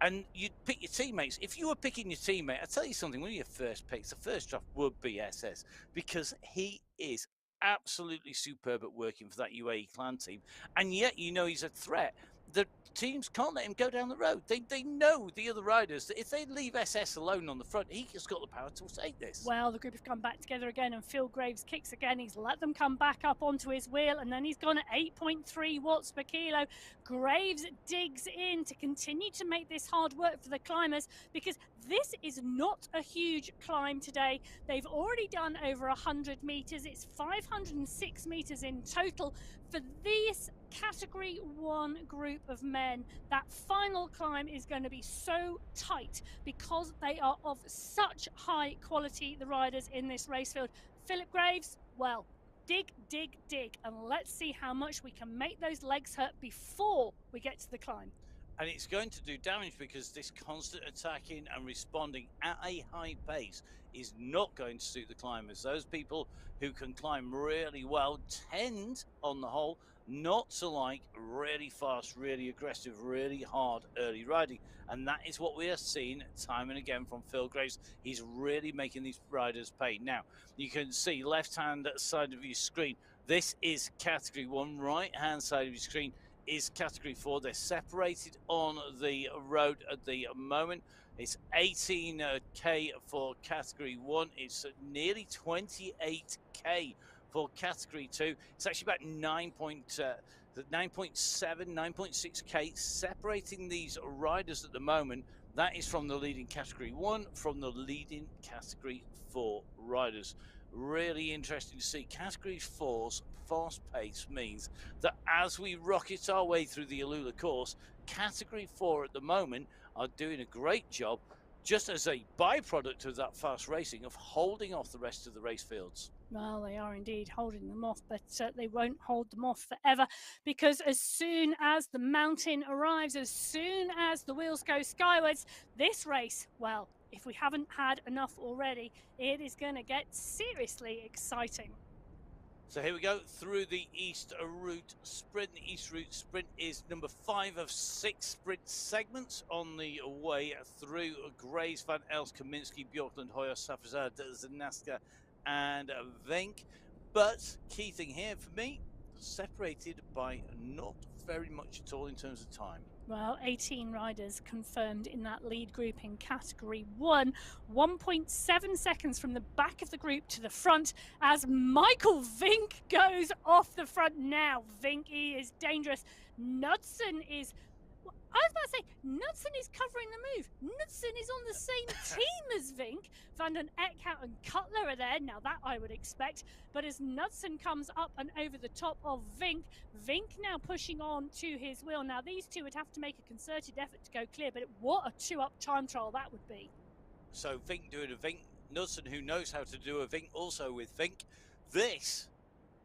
and you'd pick your teammates. If you were picking your teammate, I'll tell you something, one of your first picks, the first draft would be SS, because he is absolutely superb at working for that UAE clan team, and yet you know he's a threat. The teams can't let him go down the road. They know, the other riders, that if they leave SS alone on the front, he has got the power to take this. Well, the group have come back together again, and Phil Graves kicks again. He's let them come back up onto his wheel, and then he's gone at 8.3 watts per kilo. Graves digs in to continue to make this hard work for the climbers, because this is not a huge climb today. They've already done over 100 meters. It's 506 meters in total for this category 1 group of men. That final climb is going to be so tight because they are of such high quality, the riders in this race field. Philip Graves, well, dig, dig, dig, and let's see how much we can make those legs hurt before we get to the climb. And it's going to do damage, because this constant attacking and responding at a high pace is not going to suit the climbers. Those people who can climb really well tend, on the whole, not to like really fast, really aggressive, really hard early riding. And that is what we are seeing time and again from Phil Graves. He's really making these riders pay. Now, you can see left-hand side of your screen. This is category 1. Right-hand side of your screen is category 4. They're separated on the road at the moment. It's 18k for category 1. It's nearly 28k for category 2. It's actually about 9.7, 9.6k separating these riders at the moment. That is from the leading category 1, from the leading category 4 riders. Really interesting to see. Category 4's fast pace means that as we rocket our way through the Alula course, category 4 at the moment are doing a great job, just as a byproduct of that fast racing, of holding off the rest of the race fields. Well, they are indeed holding them off, but they won't hold them off forever, because as soon as the mountain arrives, as soon as the wheels go skywards, this race, well, if we haven't had enough already, it is going to get seriously exciting. So here we go through the East Route Sprint. The East Route Sprint is number 5 of 6 sprint segments on the way through Grays, Van Els, Kaminsky, Bjorkland, Hoyer, Safazad, Zanaska and Venk. But key thing here for me, separated by not very much at all in terms of time. Well, 18 riders confirmed in that lead group in category 1. 1.7 seconds from the back of the group to the front as Michael Vink goes off the front now. Vink is dangerous. Knudsen is... I was about to say, Knudsen is covering the move. Knudsen is on the same team as Vink. Van den Eckhout and Cutler are there. Now that I would expect. But as Knudsen comes up and over the top of Vink, Vink now pushing on to his wheel. Now these two would have to make a concerted effort to go clear, but what a 2-up time trial that would be. So Vink doing a Vink. Knudsen, who knows how to do a Vink, also with Vink. This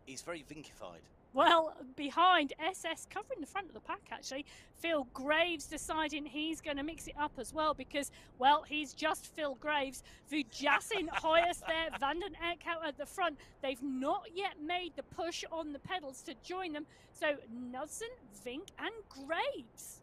He's very vinkified. Well, behind SS, covering the front of the pack, actually, Phil Graves deciding he's going to mix it up as well because, well, he's just Phil Graves. Vujassin, Hoyas there, Vanden Eckhout at the front. They've not yet made the push on the pedals to join them. So Knudsen, Vink and Graves.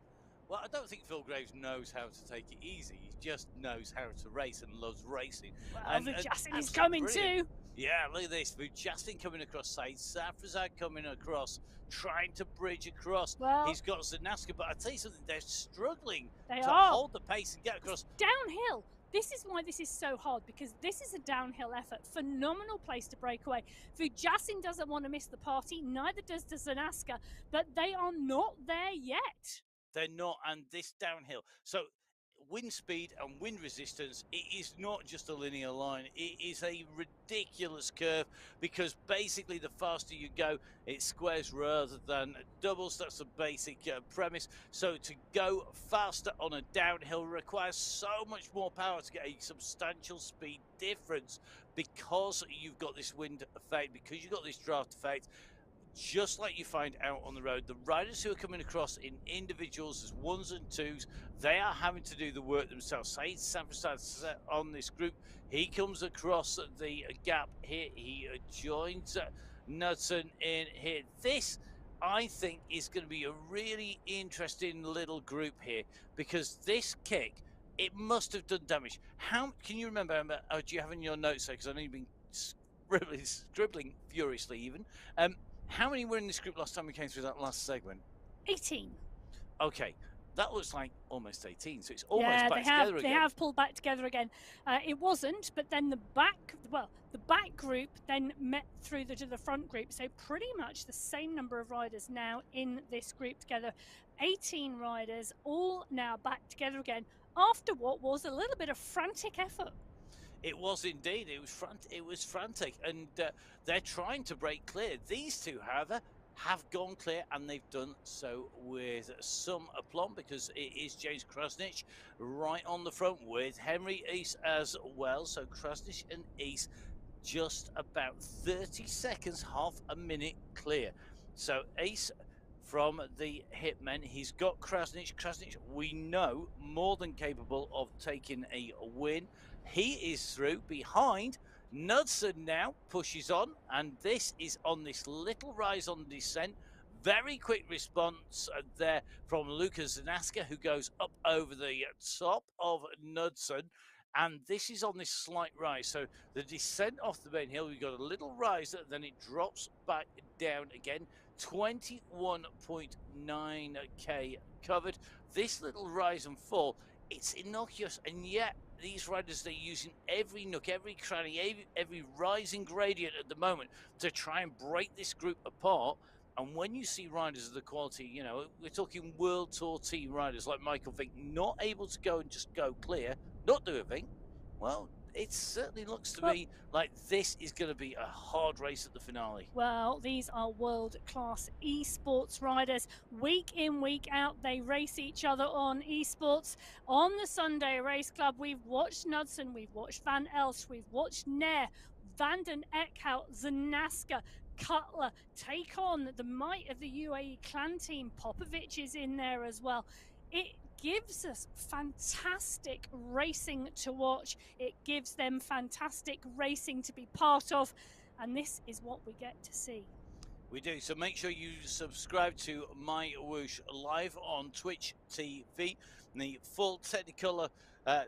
Well, I don't think Phil Graves knows how to take it easy. He just knows how to race and loves racing. Well, Vujassin is coming too. Yeah, look at this. Vujassin coming across side. Safrazad coming across, trying to bridge across. Well, he's got Zanaska, but I tell you something, they're struggling to are. hold the pace and get across. It's downhill. This is why this is so hard, because this is a downhill effort. Phenomenal place to break away. Vujassin doesn't want to miss the party, neither does Zanaska, but they are not there yet. They're not, and this downhill. So wind speed and wind resistance, it is not just a linear line. It is a ridiculous curve because basically the faster you go, it squares rather than doubles. That's the basic premise. So to go faster on a downhill requires so much more power to get a substantial speed difference because you've got this wind effect, because you've got this draft effect. Just like you find out on the road, the riders who are coming across in individuals as ones and twos, they are having to do the work themselves. Say Sanford on this group, he comes across the gap here, he joins Knudsen in here. This, I think, is going to be a really interesting little group here because this kick, it must have done damage. How can you remember, Emma? Oh, do you have in your notes there? Because I know you've been scribbling furiously even. How many were in this group last time we came through that last segment? 18. Okay, that looks like almost 18, so it's almost back together again. They have pulled back together again. It wasn't, but then the back group then met through to the front group, so pretty much the same number of riders now in this group together. 18 riders, all now back together again after what was a little bit of frantic effort. It was indeed. It was frantic, and they're trying to break clear. These two, however, have gone clear, and they've done so with some aplomb because it is James Krasnich right on the front with Henry East as well. So Krasnich and East just about 30 seconds, half a minute clear. So Ace from the Hitmen, he's got Krasnich. Krasnich, we know, more than capable of taking a win. He is through behind. Knudsen now pushes on, and this is on this little rise on the descent. Very quick response there from Lucas Zanaska, who goes up over the top of Knudsen. And this is on this slight rise. So the descent off the main hill, we've got a little rise, then it drops back down again. 21.9k covered. This little rise and fall, it's innocuous, and yet these riders, they're using every nook, every cranny, every rising gradient at the moment to try and break this group apart. And when you see riders of the quality, you know, we're talking World Tour team riders like Michael Vink, not able to go and just go clear, not do a Vink, well, it certainly looks to me like this is going to be a hard race at the finale. Well, these are world-class esports riders. Week in, week out, they race each other on esports. On the Sunday Race Club, we've watched Knudsen, we've watched Van Elst, we've watched Nair, Vanden Eckhout, Zanaska, Cutler take on the might of the UAE clan team. Popovic is in there as well. It gives us fantastic racing to watch. It gives them fantastic racing to be part of, and this is what we get to see. We do. So make sure you subscribe to My Whoosh live on Twitch TV. The full Technicolor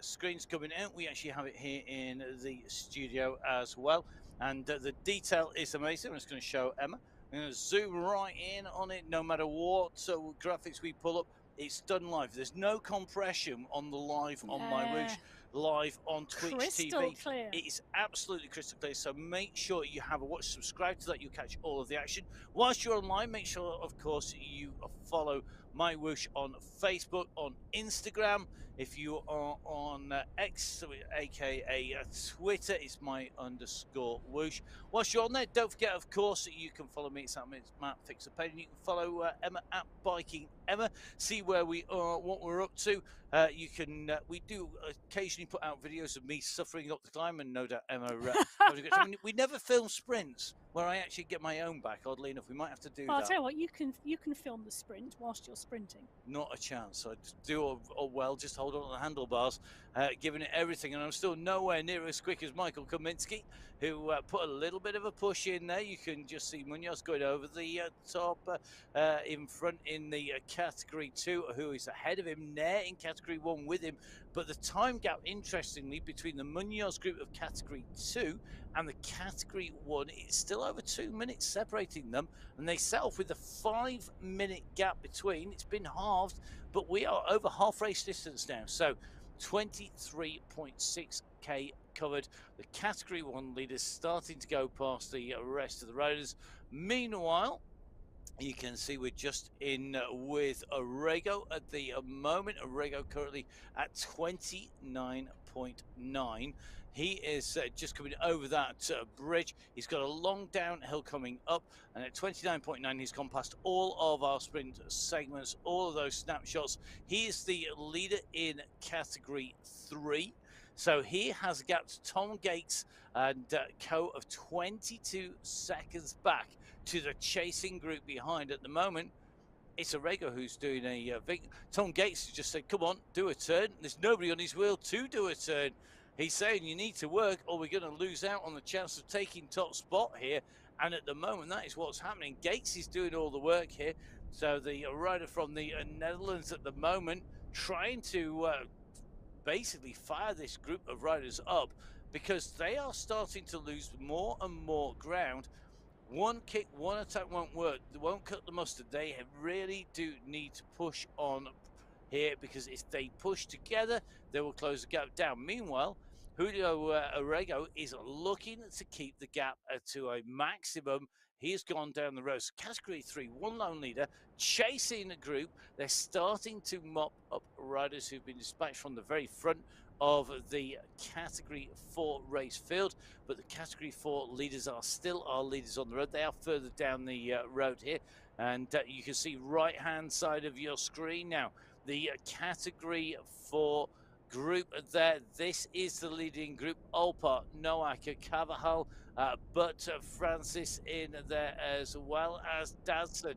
screen's coming out. We actually have it here in the studio as well, and the detail is amazing. I'm just going to show Emma. I'm going to zoom right in on it. No matter what graphics we pull up, it's done live. There's no compression on the live on My Whoosh, live on Twitch crystal TV. Clear. It is absolutely crystal clear. So make sure you have a watch, subscribe to that. You'll catch all of the action. Whilst you're online, make sure, of course, you follow My Whoosh on Facebook, on Instagram. If you are on X, aka Twitter, it's my_Whoosh. Whilst you're on there, don't forget, of course, that you can follow me. It's Matt Fix a Pen. You can follow Emma at Biking Emma. See where we are, what we're up to. You can. We do occasionally put out videos of me suffering up the climb, and no doubt Emma. We never film sprints. where I actually get my own back. Oddly enough, we might have to do Well, that. I'll tell you what, you can film the sprint whilst you're sprinting. Not a chance. So I do well, just hold on to the handlebars, giving it everything, and I'm still nowhere near as quick as Michael Kaminsky, who put a little bit of a push in there. You can just see Munoz going over the top in front in the Category 2, who is ahead of him there in Category 1 with him. But the time gap, interestingly, between the Munoz group of Category 2 and the Category 1 is still over 2 minutes separating them, and they set off with a 5-minute gap between. It's been halved, but we are over half race distance now, so 23.6k covered. The Category 1 leaders starting to go past the rest of the riders. Meanwhile, you can see we're just in with Orego at the moment. Orego currently at 29.9. He is just coming over that bridge. He's got a long downhill coming up, and at 29.9, he's gone past all of our sprint segments, all of those snapshots. He is the leader in Category 3. So he has a gap to Tom Gates and co of 22 seconds back to the chasing group behind. At the moment, it's Orego who's doing a Tom Gates has just said, come on, do a turn. There's nobody on his wheel to do a turn. He's saying you need to work or we're going to lose out on the chance of taking top spot here. And at the moment, that is what's happening. Gates is doing all the work here. So the rider from the Netherlands at the moment trying to basically fire this group of riders up, because they are starting to lose more and more ground. One kick, one attack won't work. They won't cut the mustard. They really do need to push on here, because if they push together, they will close the gap down. Meanwhile, Julio Orego is looking to keep the gap to a maximum. He has gone down the road. So Category 3, one lone leader, chasing a group. They're starting to mop up riders who've been dispatched from the very front of the Category 4 race field, but the Category 4 leaders are still our leaders on the road. They are further down the road here, and you can see right hand side of your screen now the Category 4 group there. This is the leading group. Olpart, Nowak, Cavajal, but Francis in there as well as Dadson.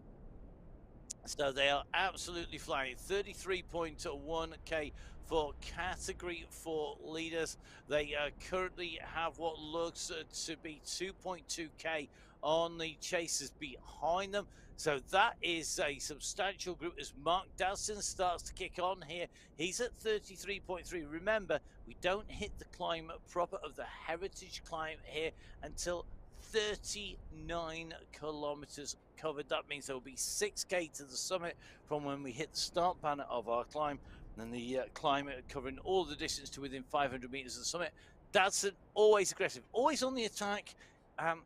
So they are absolutely flying. 33.1k for Category 4 leaders. They currently have what looks to be 2.2k on the chasers behind them. So that is a substantial group as Mark Dadson starts to kick on here. He's at 33.3. Remember, we don't hit the climb proper of the Heritage climb here until 39 kilometers covered. That means there will be 6k to the summit from when we hit the start banner of our climb, and the climb covering all the distance to within 500 meters of the summit. Dadson, always aggressive, always on the attack.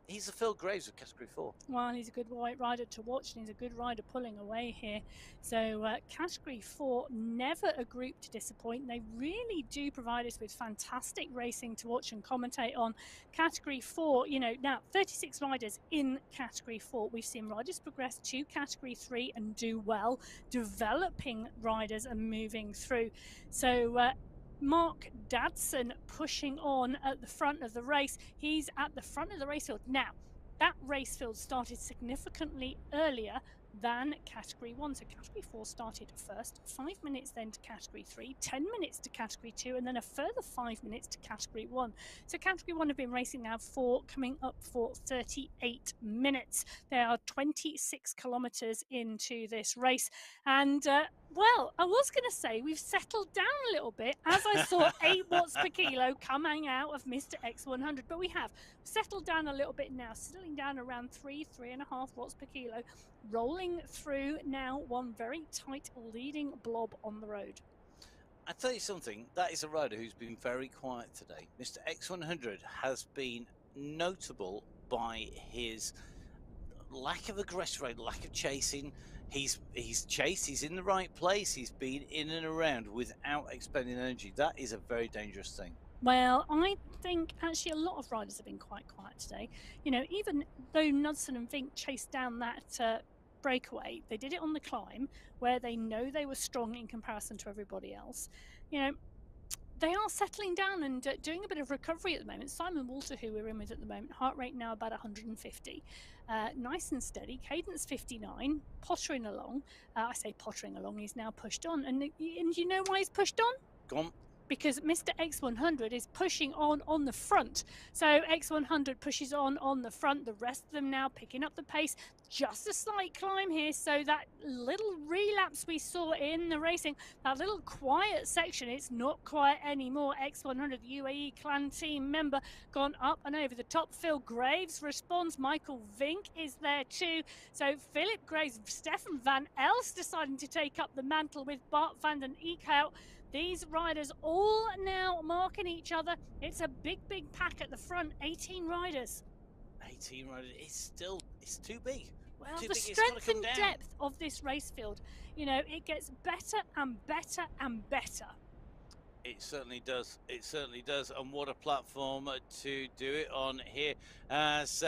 He's the Phil Graves of Category 4. Well, he's a good white rider to watch, and he's a good rider pulling away here. So Category 4, never a group to disappoint. They really do provide us with fantastic racing to watch and commentate on. Category 4, you know, now 36 riders in Category 4. We've seen riders progress to Category 3 and do well, developing riders and moving through. So Mark Dadson pushing on at the front of the race. He's at the front of the race field. Now, that race field started significantly earlier than Category 1. So Category 4 started first, 5 minutes then to Category 3, 10 minutes to Category 2, and then a further 5 minutes to Category 1. So Category 1 have been racing now for coming up for 38 minutes. They are 26 kilometers into this race. And well, I was going to say we've settled down a little bit as I saw 8 watts per kilo coming out of Mr. X100, but we have settled down a little bit now, settling down around 3.5 watts per kilo, rolling through now one very tight leading blob on the road. I tell you something, that is a rider who's been very quiet today. Mr. X100 has been notable by his lack of aggression, lack of chasing. He's chased, he's in the right place, he's been in and around without expending energy. That is a very dangerous thing. Well, I think actually a lot of riders have been quite quiet today. You know, even though Knudsen and Vink chased down that breakaway, they did it on the climb where they know they were strong in comparison to everybody else. You know, They are settling down and doing a bit of recovery at the moment. Simon Walter, who we're in with at the moment, heart rate now about 150. Nice and steady. Cadence 59. Pottering along. I say pottering along. He's now pushed on. And you know why he's pushed on? Gone. Because Mr. X100 is pushing on the front. So X100 pushes on the front. The rest of them now picking up the pace. Just a slight climb here. So that little relapse we saw in the racing, that little quiet section, it's not quiet anymore. X100, the UAE clan team member, gone up and over the top. Phil Graves responds. Michael Vink is there too. So Philip Graves, Stefan Van Els deciding to take up the mantle with Bart van den Eek out. These riders all now marking each other. It's a big pack at the front. 18 riders. 18 riders. It's too big. Well, too the big. strength and depth of this race field, you know, it gets better and better and better. It certainly does. It certainly does. And what a platform to do it on here. As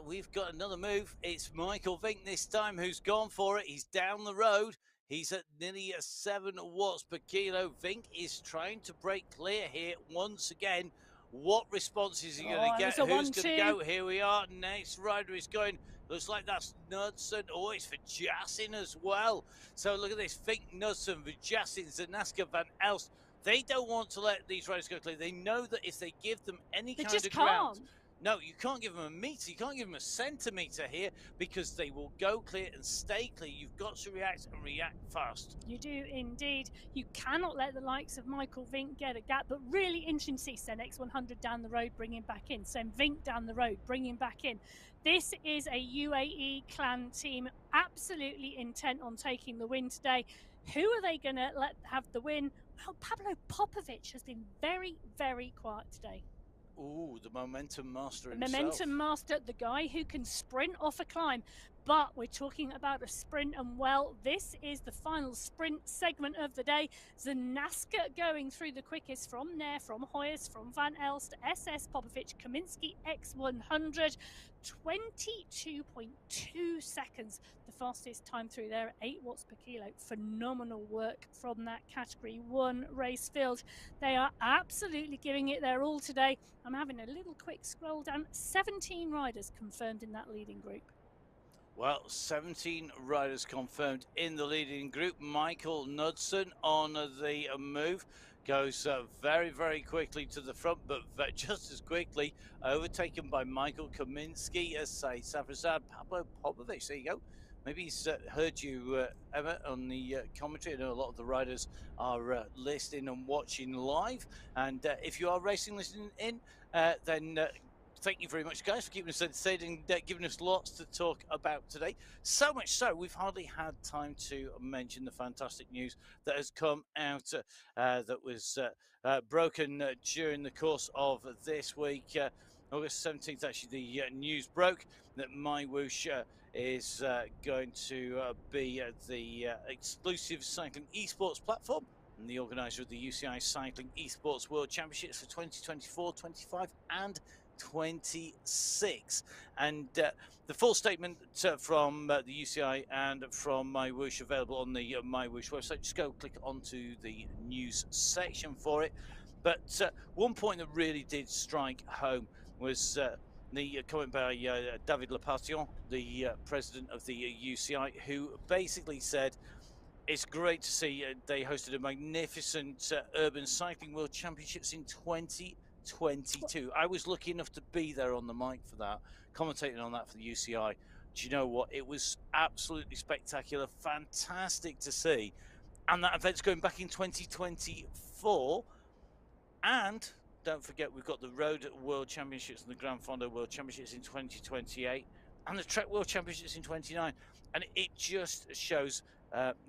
we've got another move. It's Michael Vink this time who's gone for it. He's down the road. He's at nearly 7 watts per kilo. Vink is trying to break clear here once again. What response is he going to get? Who's going to go? Here we are. Next rider is going. Looks like that's Knudsen. Oh, it's for Jassin as well. So look at this. Vink, Knudsen, Jassin, Zanaska, Van Elst. They don't want to let these riders go clear. They know that if they give them any kind of ground... No, you can't give them a meter. You can't give them a centimetre here because they will go clear and stay clear. You've got to react and react fast. You do indeed. You cannot let the likes of Michael Vink get a gap, but really interesting to see Sen X100 down the road, bringing back in. Sen Vink down the road, bringing back in. This is a UAE clan team absolutely intent on taking the win today. Who are they going to let have the win? Well, Pablo Popovic has been very, very quiet today. Ooh, the momentum master the himself. Momentum master, the guy who can sprint off a climb. But we're talking about a sprint, and well, this is the final sprint segment of the day. Zanaska going through the quickest from Nair, from Hoyers, from Van Elst, SS Popovic, Kaminsky X100, 22.2 seconds. The fastest time through there at 8 watts per kilo. Phenomenal work from that category 1 race field. They are absolutely giving it their all today. I'm having a little quick scroll down. 17 riders confirmed in that leading group. Well, 17 riders confirmed in the leading group. Michael Knudsen on the move goes very, very quickly to the front, but just as quickly overtaken by Michael Kaminsky, Said Safrazad, Pablo Popovic. There you go. Maybe he's heard you, Emma, on the commentary. I know a lot of the riders are listening and watching live. And if you are racing listening in, then thank you very much, guys, for keeping us entertained and giving us lots to talk about today. So much so, we've hardly had time to mention the fantastic news that has come out that was broken during the course of this week. August 17th, actually, the news broke that MyWhoosh is going to be the exclusive cycling esports platform and the organizer of the UCI Cycling Esports World Championships for 2024, 25 and 26. And the full statement from the UCI and from MyWhoosh available on the MyWhoosh website. Just go click onto the news section for it. But one point that really did strike home was the comment by David Lepation, the president of the UCI, who basically said it's great to see they hosted a magnificent Urban Cycling World Championships in 2022. I was lucky enough to be there on the mic for that, commentating on that for the UCI. Do you know what? It was absolutely spectacular, fantastic to see. And that event's going back in 2024. And don't forget, we've got the Road World Championships and the Grand Fondo World Championships in 2028 and the Trek World Championships in 29. And it just shows,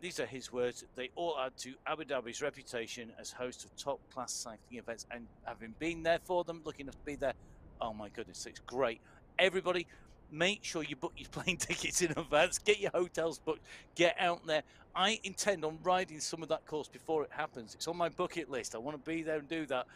these are his words, they all add to Abu Dhabi's reputation as host of top-class cycling events. And having been there for them, lucky enough to be there, oh my goodness, it's great. Everybody, make sure you book your plane tickets in advance, get your hotels booked, get out there. I intend on riding some of that course before it happens. It's on my bucket list. I want to be there and do that.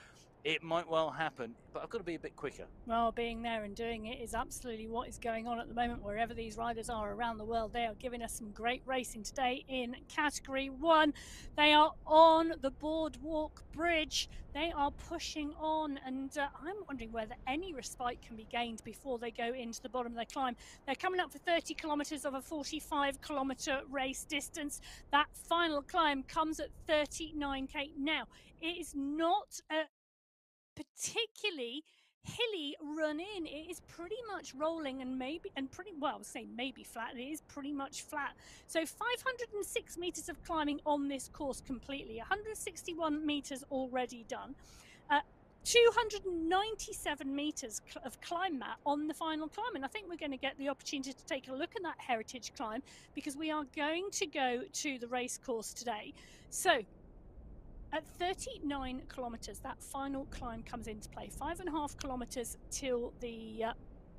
It might well happen, but I've got to be a bit quicker. Well, being there and doing it is absolutely what is going on at the moment wherever these riders are around the world. They are giving us some great racing today in Category 1. They are on the Boardwalk Bridge. They are pushing on, and I'm wondering whether any respite can be gained before they go into the bottom of their climb. They're coming up for 30 kilometres of a 45-kilometre race distance. That final climb comes at 39k. Now, it is not a particularly hilly run in. It is pretty much rolling and pretty well, I would say maybe flat. It is pretty much flat. So 506 meters of climbing on this course completely, 161 meters already done. 297 meters of climb mat on the final climb, and I think we're going to get the opportunity to take a look at that heritage climb because we are going to go to the race course today. So at 39 kilometres, that final climb comes into play. 5.5 kilometres till the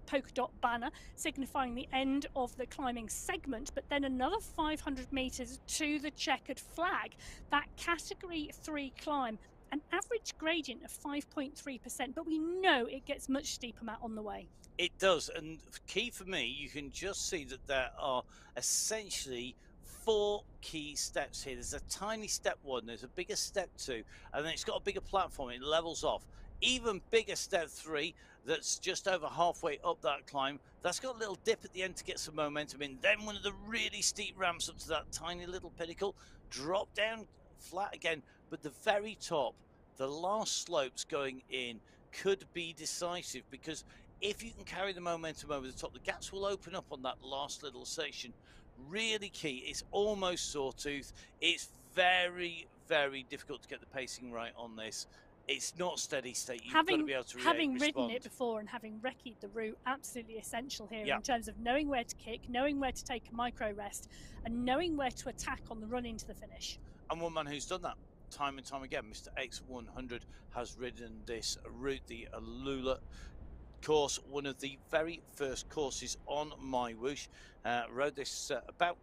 polka dot banner, signifying the end of the climbing segment, but then another 500 metres to the checkered flag. That Category 3 climb, an average gradient of 5.3%, but we know it gets much steeper, Matt, on the way. It does, and key for me, you can just see that there are essentially 4 key steps here. There's a tiny step 1, there's a bigger step 2, and then it's got a bigger platform. It levels off. Even bigger step 3 that's just over halfway up that climb. That's got a little dip at the end to get some momentum in. Then one of the really steep ramps up to that tiny little pinnacle. Drop down flat again, but the very top, the last slopes going in could be decisive, because if you can carry the momentum over the top, the gaps will open up on that last little section. Really key. It's almost sawtooth. It's very, very difficult to get the pacing right on this. It's not steady state. You've got to be able to having respond. ridden it before and having recceed the route, absolutely essential here in terms of knowing where to kick, knowing where to take a micro rest, and knowing where to attack on the run into the finish. And one man who's done that time and time again, Mr. X100, has ridden this route, the Alula course, one of the very first courses on my whoosh. Rode this about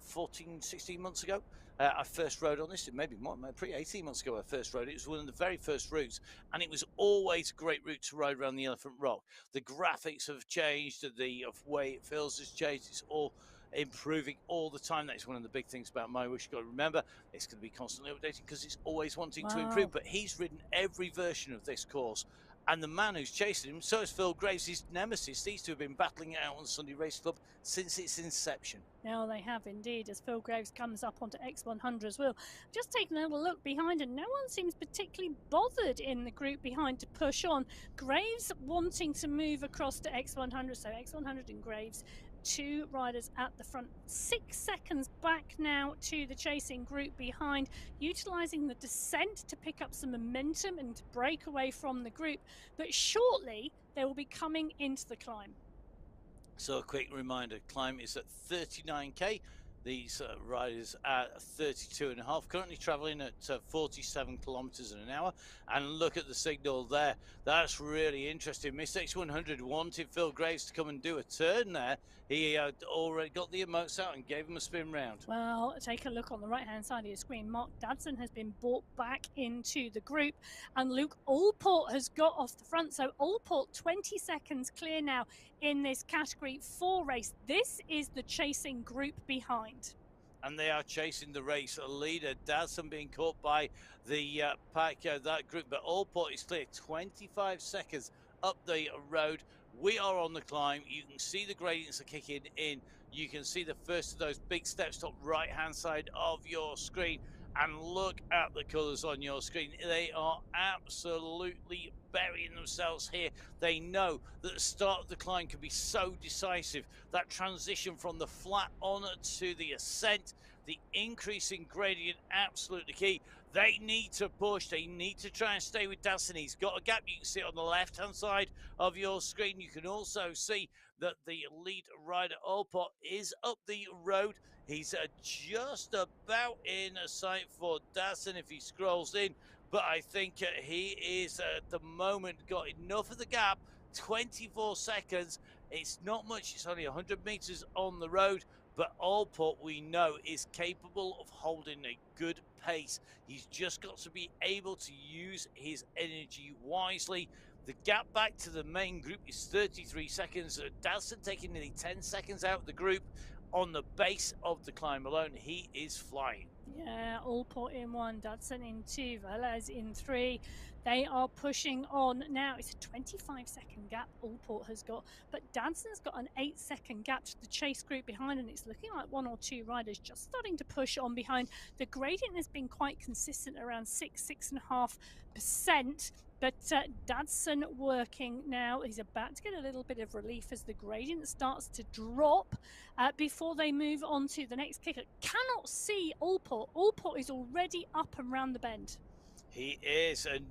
14, 16 months ago. I first rode on this, maybe more, pretty 18 months ago I first rode it. It was one of the very first routes, and it was always a great route to ride around the Elephant Rock. The graphics have changed, the way it feels has changed. It's all improving all the time. That's one of the big things about my whoosh. You've got to remember, it's going to be constantly updating because it's always wanting to improve. But he's ridden every version of this course, and the man who's chasing him, so is Phil Graves, his nemesis. These two have been battling it out on Sunday Race Club since its inception. Now they have indeed, as Phil Graves comes up onto X100 as well. Just taking a little look behind, and no one seems particularly bothered in the group behind to push on. Graves wanting to move across to X100, so X100 and Graves, 2 riders at the front. 6 seconds back now to the chasing group behind, utilising the descent to pick up some momentum and to break away from the group. But shortly, they will be coming into the climb. So a quick reminder, climb is at 39k. These riders at 32.5, currently travelling at 47 kilometres an hour. And look at the signal there. That's really interesting. Mr. X100 wanted Phil Graves to come and do a turn there. He had already got the emotes out and gave him a spin round. Well, take a look on the right-hand side of your screen. Mark Dadson has been brought back into the group, and Luke Allport has got off the front. So Allport 20 seconds clear now in this Category 4 race. This is the chasing group behind. And they are chasing the race leader. Dadson being caught by the pack, that group, but Allport is clear. 25 seconds up the road. We are on the climb. You can see the gradients are kicking in. You can see the first of those big steps top right hand side of your screen, and look at the colours on your screen. They are absolutely burying themselves here. They know that the start of the climb can be so decisive. That transition from the flat on to the ascent, the increasing gradient, absolutely key. They need to push. They need to try and stay with Dadson. He's got a gap. You can see it on the left-hand side of your screen. You can also see that the lead rider, Allport, is up the road. He's just about in sight for Dadson if he scrolls in. But I think he is, at the moment, got enough of the gap. 24 seconds. It's not much. It's only 100 metres on the road. But Allport, we know, is capable of holding a good pace. He's just got to be able to use his energy wisely. The gap back to the main group is 33 seconds. Dadson taking nearly 10 seconds out of the group. On the base of the climb alone, he is flying. Yeah, Allport in 1, Dadson in 2, Velez in 3. They are pushing on now. It's a 25-second gap Allport has got, but Dadson's got an 8-second gap to the chase group behind, and it's looking like 1 or 2 riders just starting to push on behind. The gradient has been quite consistent, around 6.5%. But Dadson working now. He's about to get a little bit of relief as the gradient starts to drop before they move on to the next Kickr. Cannot see Allport. Allport is already up and round the bend. He is, and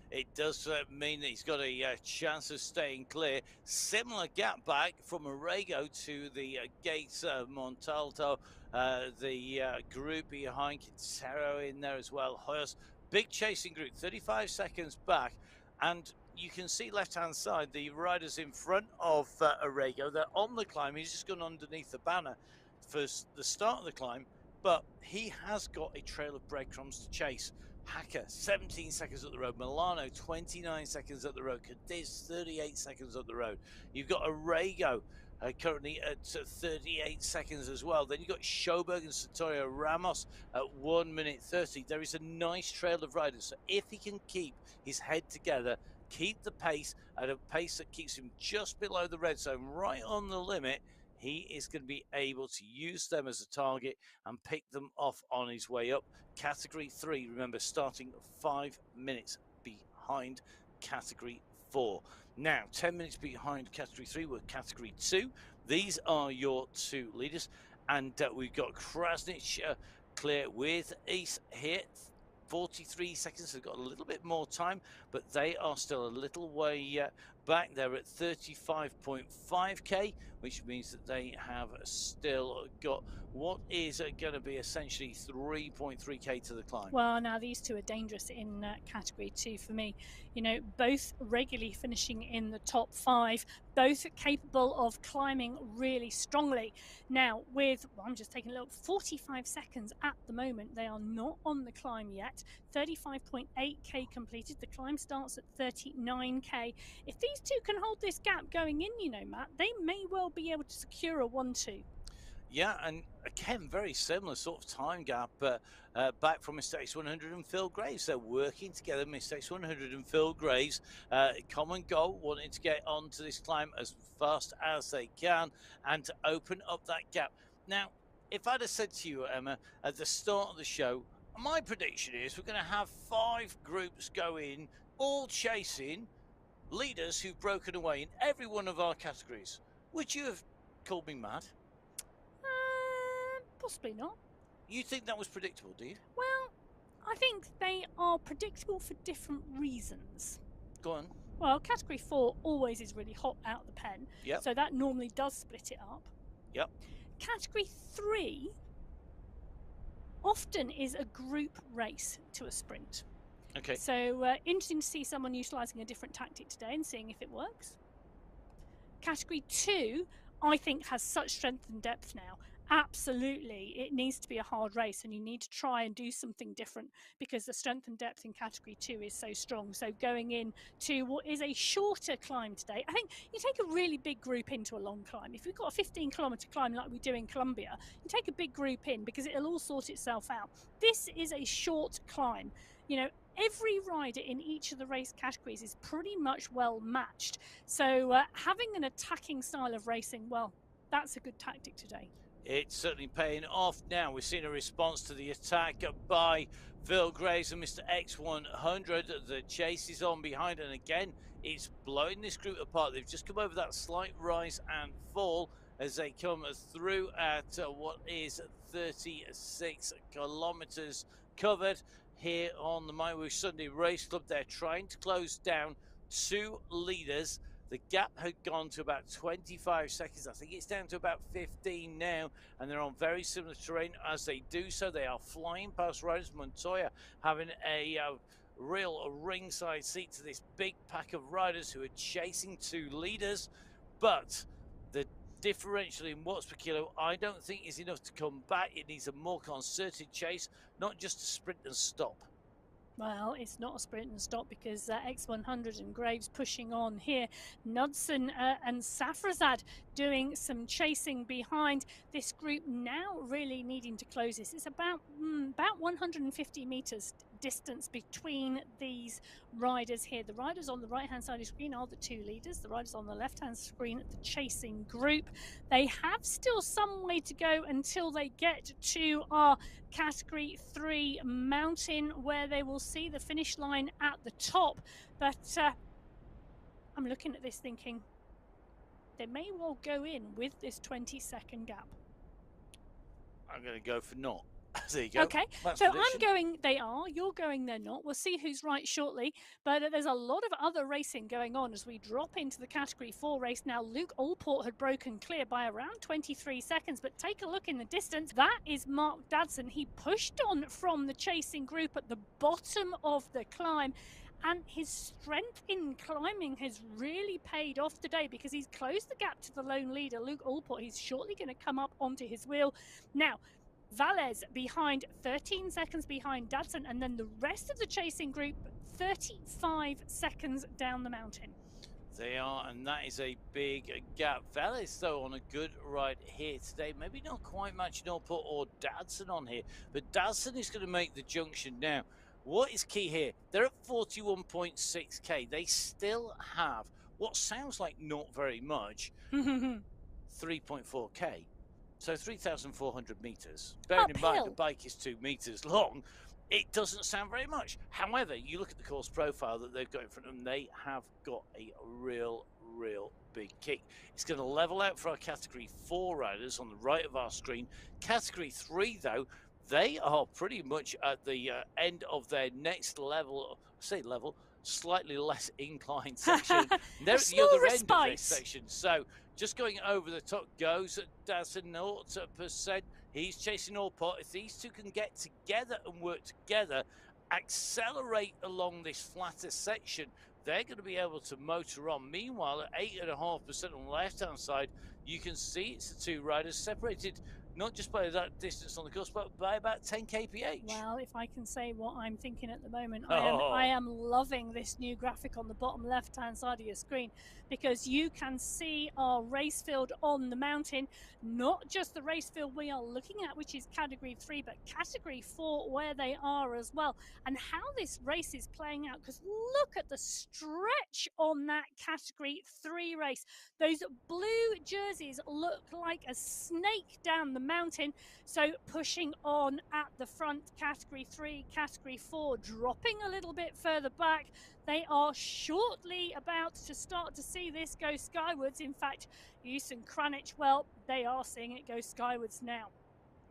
it does mean that he's got a chance of staying clear. Similar gap back from Arago to the Gates Montalto, the group behind Quintero in there as well. Hoyos, big chasing group, 35 seconds back, and you can see left-hand side, the riders in front of Arago. They're on the climb. He's just gone underneath the banner for the start of the climb, but he has got a trail of breadcrumbs to chase. Hacker, 17 seconds up the road. Milano, 29 seconds up the road. Cadiz, 38 seconds up the road. You've got Arago currently at 38 seconds as well. Then you've got Schoberg and Satorio Ramos at 1 minute 30. There is a nice trail of riders. So if he can keep his head together, keep the pace at a pace that keeps him just below the red zone, right on the limit, he is going to be able to use them as a target and pick them off on his way up. Category 3, remember, starting 5 minutes behind Category 4. Now, 10 minutes behind Category 3 were Category 2. These are your 2 leaders. And we've got Krasnich clear with Ace here. 43 seconds, they've got a little bit more time, but they are still a little way back. They're at 35.5k, which means that they have still got what is going to be essentially 3.3k to the climb. Well, now these two are dangerous in Category 2 for me. You know, both regularly finishing in the top 5, both capable of climbing really strongly. Now, with, well, I'm just taking a look, 45 seconds at the moment. They are not on the climb yet. 35.8k completed. The climb starts at 39k. If these two can hold this gap going in, you know, Matt, they may well be able to secure a 1-2. Yeah, and again, very similar sort of time gap back from Mr. X100 and Phil Graves. They're working together, Mr. X100 and Phil Graves. Common goal, wanting to get onto this climb as fast as they can and to open up that gap. Now, if I'd have said to you, Emma, at the start of the show, my prediction is we're going to have 5 groups go in, all chasing leaders who've broken away in every one of our categories. Would you have called me mad? Possibly not. You think that was predictable, do you? Well, I think they are predictable for different reasons. Go on. Well, Category 4 always is really hot out of the pen. Yep. So that normally does split it up. Yep. Category 3 often is a group race to a sprint. Okay. So interesting to see someone utilising a different tactic today and seeing if it works. Category 2, I think, has such strength and depth now. Absolutely, it needs to be a hard race and you need to try and do something different because the strength and depth in Category 2 is so strong. So going in to what is a shorter climb today, I think you take a really big group into a long climb. If we've got a 15-kilometre climb like we do in Colombia, you take a big group in because it'll all sort itself out. This is a short climb. You know, every rider in each of the race categories is pretty much well matched. So having an attacking style of racing, well, that's a good tactic today. It's certainly paying off now. We've seen a response to the attack by Phil Graves and Mr. X100. The chase is on behind, and again, it's blowing this group apart. They've just come over that slight rise and fall as they come through at what is 36 kilometers covered here on the Wahoo Sunday Race Club. They're trying to close down 2 leaders. The gap had gone to about 25 seconds. I think it's down to about 15 now, and they're on very similar terrain as they do so. They are flying past riders. Montoya having a real ringside seat to this big pack of riders who are chasing 2 leaders. But the differential in watts per kilo, I don't think is enough to come back. It needs a more concerted chase, not just a sprint and stop. Well, it's not a sprint and stop because X100 and Graves pushing on here. Knudsen and Safrazad doing some chasing behind this group, now really needing to close this. It's about 150 meters distance between these riders here. The riders on the right-hand side of the screen are the two leaders. The riders on the left-hand screen, the chasing group. They have still some way to go until they get to our Category 3 mountain, where they will see the finish line at the top. But I'm looking at this thinking they may well go in with this 20-second gap. I'm going to go for not. There you go. Okay, so I'm going they are, you're going they're not. We'll see who's right shortly, but there's a lot of other racing going on as we drop into the Category 4 race now. Luke Allport had broken clear by around 23 seconds, but take a look in the distance. That is Mark Dadson. He pushed on from the chasing group at the bottom of the climb, and his strength in climbing has really paid off today because he's closed the gap to the lone leader, Luke Allport. He's shortly going to come up onto his wheel. Now, Valles behind, 13 seconds behind Dadson, and then the rest of the chasing group 35 seconds down the mountain. They are, and that is a big gap. Valles, though, on a good ride here today. Maybe not quite matching Allport or Dadson on here, but Dadson is going to make the junction now. What is key here? They're at 41.6k. They still have what sounds like not very much, 3.4k. So 3,400 meters. Bearing in mind the bike is 2 meters long, it doesn't sound very much. However, you look at the course profile that they've got in front of them, they have got a real big kick. It's going to level out for our Category 4 riders on the right of our screen. Category 3, though, they are pretty much at the end of their next level, slightly less inclined section. They're at the other end of this section. So just going over the top goes Dadson, 0%. He's chasing Allport. If these two can get together and work together, accelerate along this flatter section, they're going to be able to motor on. Meanwhile, at 8.5% on the left-hand side, you can see it's the two riders separated not just by that distance on the course, but by about 10 kph. Well, if I can say what I'm thinking at the moment, I am loving this new graphic on the bottom left-hand side of your screen, because you can see our race field on the mountain, not just the race field we are looking at, which is Category 3, but Category 4, where they are as well, and how this race is playing out, because look at the stretch on that Category 3 race. Those blue jerseys look like a snake down the mountain. So pushing on at the front, Category 3, Category 4 dropping a little bit further back. They are shortly about to start to see this go skywards. In fact, Houston Kranich, well, they are seeing it go skywards now.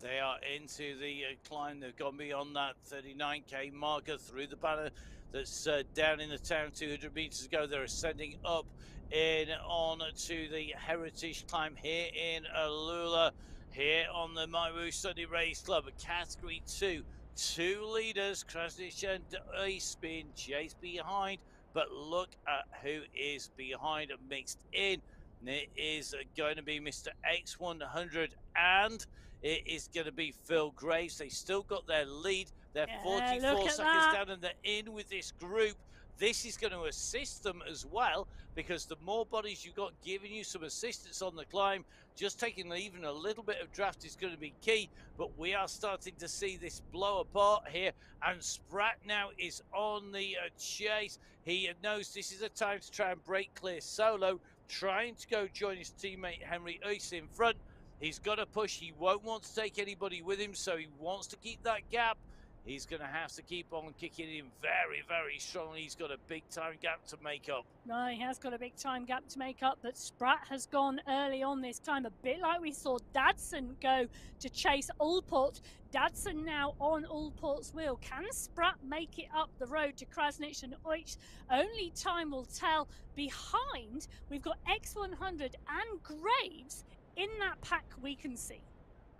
They are into the climb. They've gone beyond that 39k marker through the banner that's down in the town 200 meters ago. They're ascending up in on to the Heritage climb here in Alula. Here on the Wahoo Sunday Race Club, Category 2, two leaders, Krasnich and Ice, being chased behind, but look at who is behind and mixed in. It is going to be Mr. X100 and it is going to be Phil Graves. They still got their lead. They're 44 seconds down and they're in with this group. This is going to assist them as well, because the more bodies you've got giving you some assistance on the climb, just taking even a little bit of draft is going to be key. But we are starting to see this blow apart here, and Spratt now is on the chase. He knows this is a time to try and break clear solo, trying to go join his teammate Henry Uys in front. He's got to push. He won't want to take anybody with him, so he wants to keep that gap. He's going to have to keep on kicking in very strongly. He's got a big time gap to make up. No, he has got a big time gap to make up, but Spratt has gone early on this climb, a bit like we saw Dadson go to chase Allport. Dadson now on Allport's wheel. Can Spratt make it up the road to Krasnich and Uys? Only time will tell. Behind, we've got X100 and Graves in that pack we can see.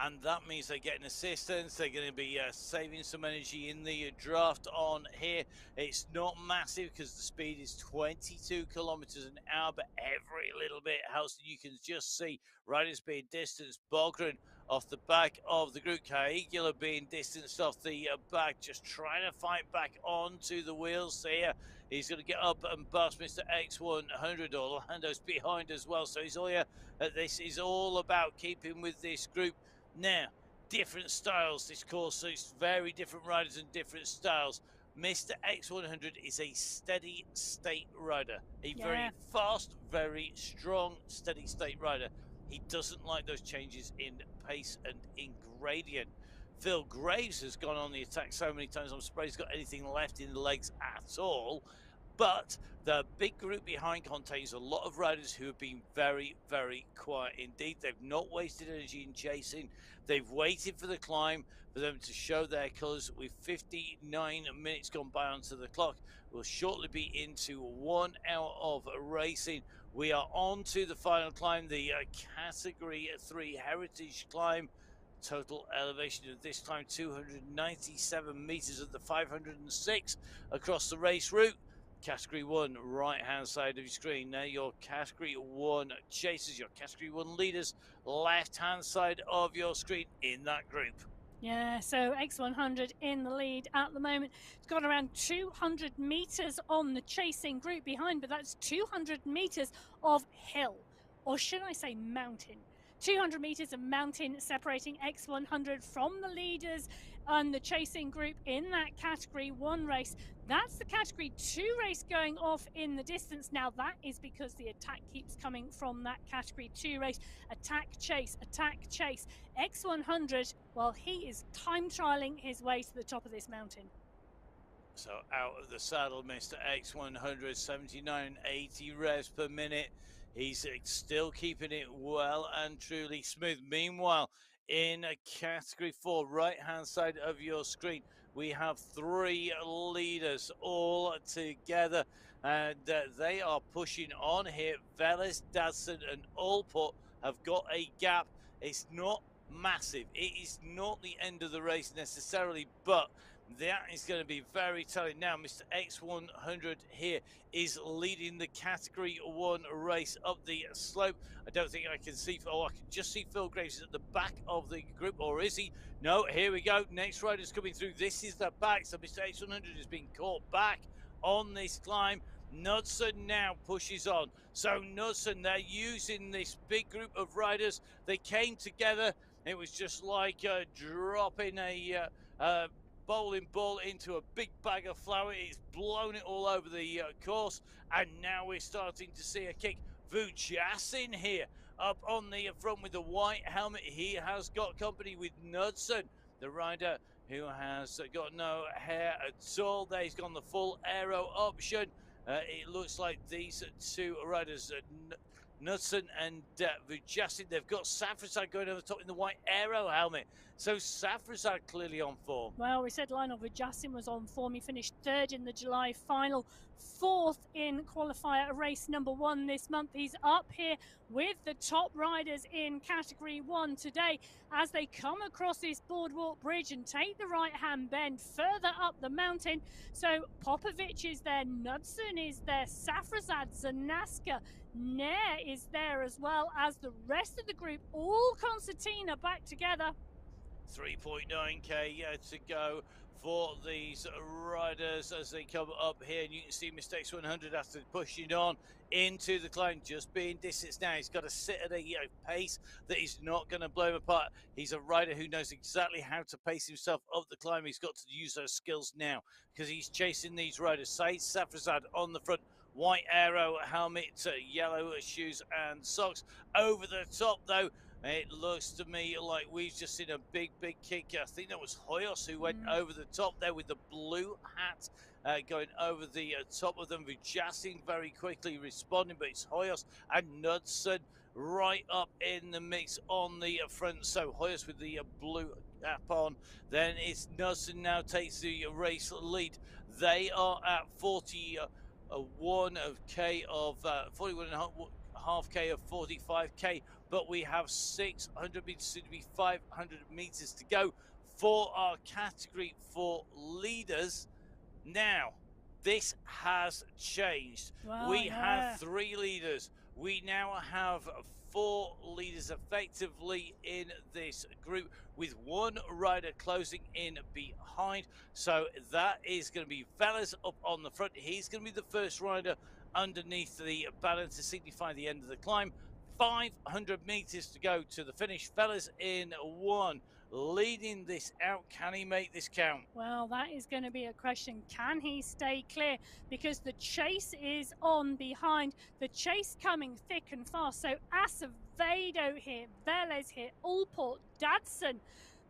and that means they're getting assistance. They're going to be saving some energy in the draft on here. It's not massive because the speed is 22 kilometers an hour, but every little bit helps. You can just see riders being distanced. Bogren off the back of the group. Caligula being distanced off the back, just trying to fight back onto the wheels here. He's going to get up and bust Mr. X100. Orlando's behind as well, so he's all here. This is all about keeping with this group. Now, different styles. This course suits very different riders and different styles. Mr. X100 is a steady state rider. A very fast, very strong, steady state rider. He doesn't like those changes in pace and in gradient. Phil Graves has gone on the attack so many times, I'm surprised he's got anything left in the legs at all. But the big group behind contains a lot of riders who have been very, very quiet indeed. They've not wasted energy in chasing. They've waited for the climb for them to show their colours. With 59 minutes gone by onto the clock, we'll shortly be into 1 hour of racing. We are on to the final climb, the Category 3 Heritage climb. Total elevation of this climb 297 meters at the 506 across the race route. Category 1 right hand side of your screen. Now your Category 1 chasers, your Category 1 leaders, left hand side of your screen in that group. Yeah, so X100 in the lead at the moment. It's got around 200 meters on the chasing group behind, but that's 200 meters of hill, or should I say mountain. 200 meters of mountain separating X100 from the leaders and the chasing group in that Category 1 race. That's the Category 2 race going off in the distance. Now that is because the attack keeps coming from that Category 2 race. Attack, chase, X100, well, he is time trialing his way to the top of this mountain. So out of the saddle, Mr. X100, 79.80 revs per minute. He's still keeping it well and truly smooth. Meanwhile, in Category 4, right-hand side of your screen, we have 3 leaders all together, and they are pushing on here. Veles, Dadson, and Allport have got a gap. It's not massive. It is not the end of the race necessarily, but that is going to be very telling. Now, Mr. X100 here is leading the Category 1 race up the slope. I don't think I can see, oh, I can just see Phil Graves at the back of the group, or is he? No, here we go. Next rider's coming through. This is the back, so Mr. X100 has been caught back on this climb. Knudsen now pushes on. So Knudsen, they're using this big group of riders. They came together. It was just like dropping a bowling ball into a big bag of flour. It's blown it all over the course, and now we're starting to see a kick. Vujasin here up on the front with the white helmet. He has got company with Knudsen, the rider who has got no hair at all. There he's gone the full aero option. It looks like these 2 riders, Knudsen and Vujasin, they've got Safrazad going over the top in the white aero helmet. So Safrazad clearly on form. Well, we said Lionel Vujasin was on form. He finished 3rd in the July final, 4th in qualifier race number 1 this month. He's up here with the top riders in Category 1 today as they come across this boardwalk bridge and take the right-hand bend further up the mountain. So Popovic is there, Knudsen is there, Safrazad, Zanaska, Nair is there, as well as the rest of the group, all concertina back together. 3.9k to go for these riders as they come up here, and you can see Mr. X100 after pushing on into the climb, just being distanced now. He's got to sit at a pace that is not going to blow him apart. He's a rider who knows exactly how to pace himself up the climb. He's got to use those skills now because he's chasing these riders. Said Safrazad on the front, white aero helmet, yellow shoes and socks. Over the top though, it looks to me like we've just seen a big kick. I think that was Hoyos who went over the top there with the blue hat, going over the top of them. Vujasin very quickly responding, but it's Hoyos and Knudsen right up in the mix on the front. So Hoyos with the blue cap on. Then it's Knudsen now takes the race lead. They are at 41 of 41.5k of 45k. but we have 600 meters, soon to be 500 meters to go for our Category 4 leaders. Now, this has changed. Well, we had 3 leaders. We now have 4 leaders effectively in this group, with 1 rider closing in behind. So that is going to be Velas up on the front. He's going to be the first rider underneath the banner to signify the end of the climb. 500 meters to go to the finish. Velas in 1, leading this out. Can he make this count? Well, that is going to be a question. Can he stay clear? Because the chase is on behind. The chase coming thick and fast. So Acevedo here, Velez here, Allport, Dadson.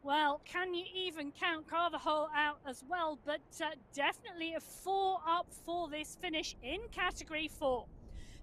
Well, can you even count Carvajal out as well? But definitely a 4 up for this finish in Category 4.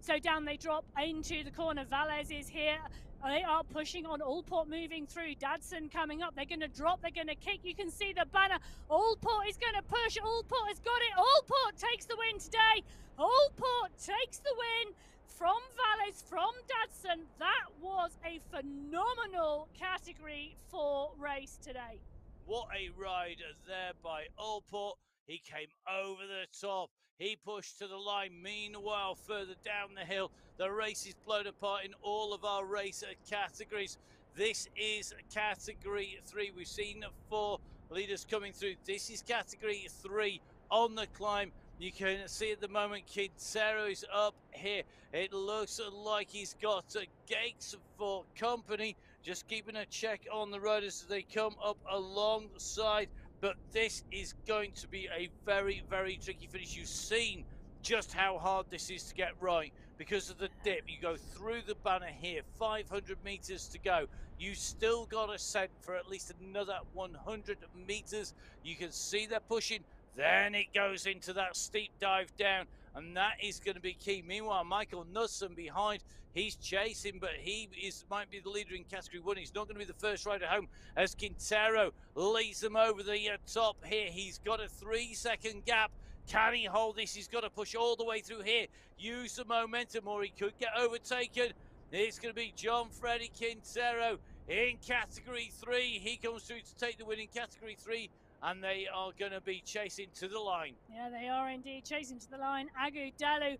So down they drop into the corner. Velez is here. They are pushing on. Allport moving through. Dadson coming up. They're going to drop. They're going to kick. You can see the banner. Allport is going to push. Allport has got it. Allport takes the win today. Allport takes the win from Velez, from Dadson. That was a phenomenal Category 4 race today. What a ride there by Allport. He came over the top. He pushed to the line. Meanwhile, further down the hill, the race is blown apart in all of our race categories. This is Category 3. We've seen 4 leaders coming through. This is Category 3 on the climb. You can see at the moment Quintero is up here. It looks like he's got Gates for company. Just keeping a check on the riders as they come up alongside. But this is going to be a very, very tricky finish. You've seen just how hard this is to get right because of the dip. You go through the banner here, 500 meters to go. You still got to set for at least another 100 meters. You can see they're pushing. Then it goes into that steep dive down, and that is going to be key. Meanwhile, Michael Knudsen behind. He's chasing, but he might be the leader in Category 1. He's not going to be the first rider home as Quintero leads them over the top here. He's got a 3-second gap. Can he hold this? He's got to push all the way through here. Use the momentum or he could get overtaken. It's going to be John Freddy Quintero in Category 3. He comes through to take the win in Category 3. And they are going to be chasing to the line. Yeah, they are indeed chasing to the line. Agudalo,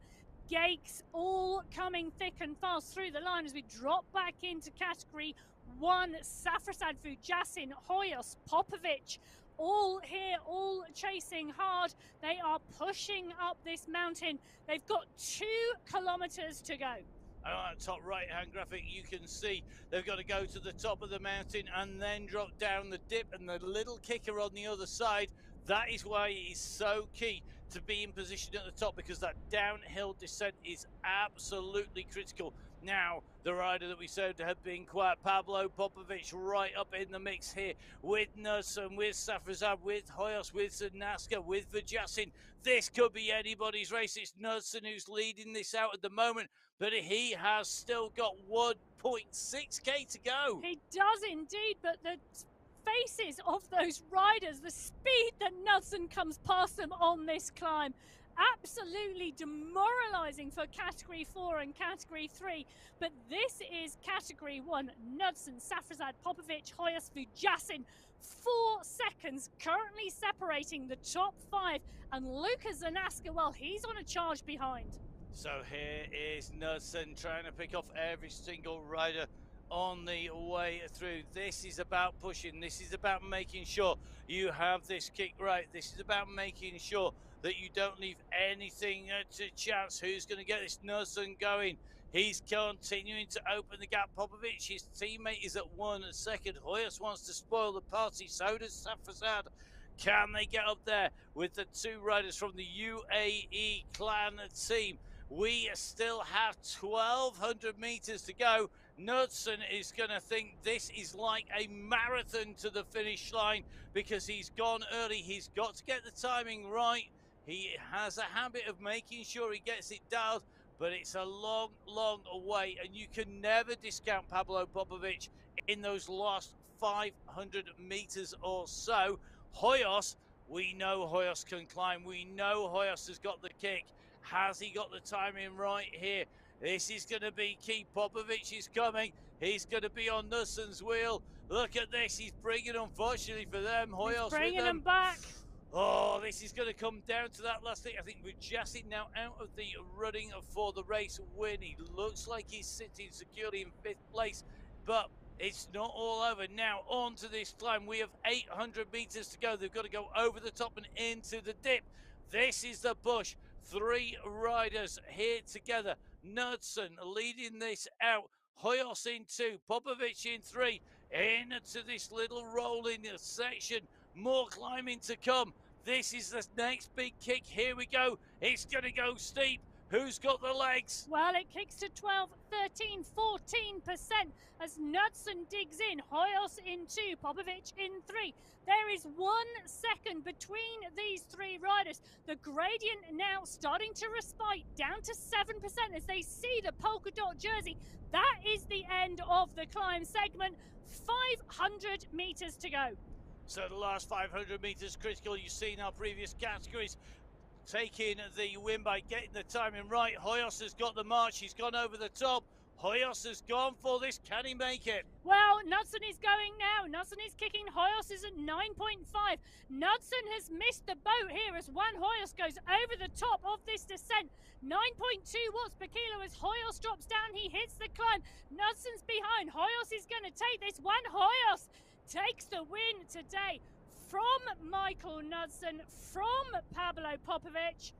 Gates, all coming thick and fast through the line as we drop back into Category 1. Safrasad, Vujasin, Hoyos, Popovic, all here, all chasing hard. They are pushing up this mountain. They've got 2 kilometers to go. And on that top right-hand graphic, you can see they've got to go to the top of the mountain and then drop down the dip and the little kicker on the other side. That is why it is so key to be in position at the top, because that downhill descent is absolutely critical. Now, the rider that we said had been quiet, Pablo Popovic, right up in the mix here with Knudsen, with Safrasad, with Hoyos, with Zanaska, with Vujasin. This could be anybody's race. It's Knudsen who's leading this out at the moment, but he has still got 1.6k to go. He does indeed, but the faces of those riders, the speed that Knudsen comes past them on this climb, absolutely demoralizing for Category 4 and Category 3. But this is Category 1. Knudsen, Safrasad, Popovic, Hoyos, Vujasin. 4 seconds currently separating the top 5. And Lucas Zanaska, well, he's on a charge behind. So here is Knudsen trying to pick off every single rider on the way through. This is about pushing. This is about making sure you have this kick right. This is about making sure that you don't leave anything to chance. Who's going to get this Knudsen going? He's continuing to open the gap. Popovic, his teammate, is at 1 second. Hoyos wants to spoil the party. So does Safrasad. Can they get up there with the 2 riders from the UAE clan team? We still have 1,200 meters to go. Knudsen is going to think this is like a marathon to the finish line because he's gone early. He's got to get the timing right. He has a habit of making sure he gets it dialed, but it's a long, long way, and you can never discount Pablo Popovic in those last 500 meters or so. Hoyos, we know Hoyos can climb. We know Hoyos has got the kick. Has he got the timing right here? This is going to be key. Popovic is coming. He's going to be on Nussen's wheel. Look at this. He's bringing, unfortunately for them, Hoyos He's bringing with them back. Oh, this is going to come down to that last thing. I think with Jassin now out of the running for the race win, he looks like he's sitting securely in 5th place, but it's not all over. Now on to this climb. We have 800 meters to go. They've got to go over the top and into the dip. This is the bush. 3 riders here together. Knudsen leading this out. Hoyos in 2, Popovic in 3. Into this little rolling section. More climbing to come. This is the next big kick. Here we go. It's going to go steep. Who's got the legs? Well, it kicks to 12, 13, 14% as Knudsen digs in. Hoyos in 2, Popovic in 3. There is 1 second between these 3 riders. The gradient now starting to respite down to 7% as they see the polka dot jersey. That is the end of the climb segment. 500 meters to go. So the last 500 meters critical. You've seen our previous categories taking the win by getting the timing right. Hoyos has got the march. He's gone over the top. Hoyos has gone for this. Can he make it? Well, Knudsen is going now. Knudsen is kicking. Hoyos is at 9.5. Knudsen has missed the boat here as Juan Hoyos goes over the top of this descent. 9.2 watts per kilo as Hoyos drops down. He hits the climb. Knudsen's behind. Hoyos is going to take this. Juan Hoyos takes the win today from Michael Knudsen, from Pablo Popovic.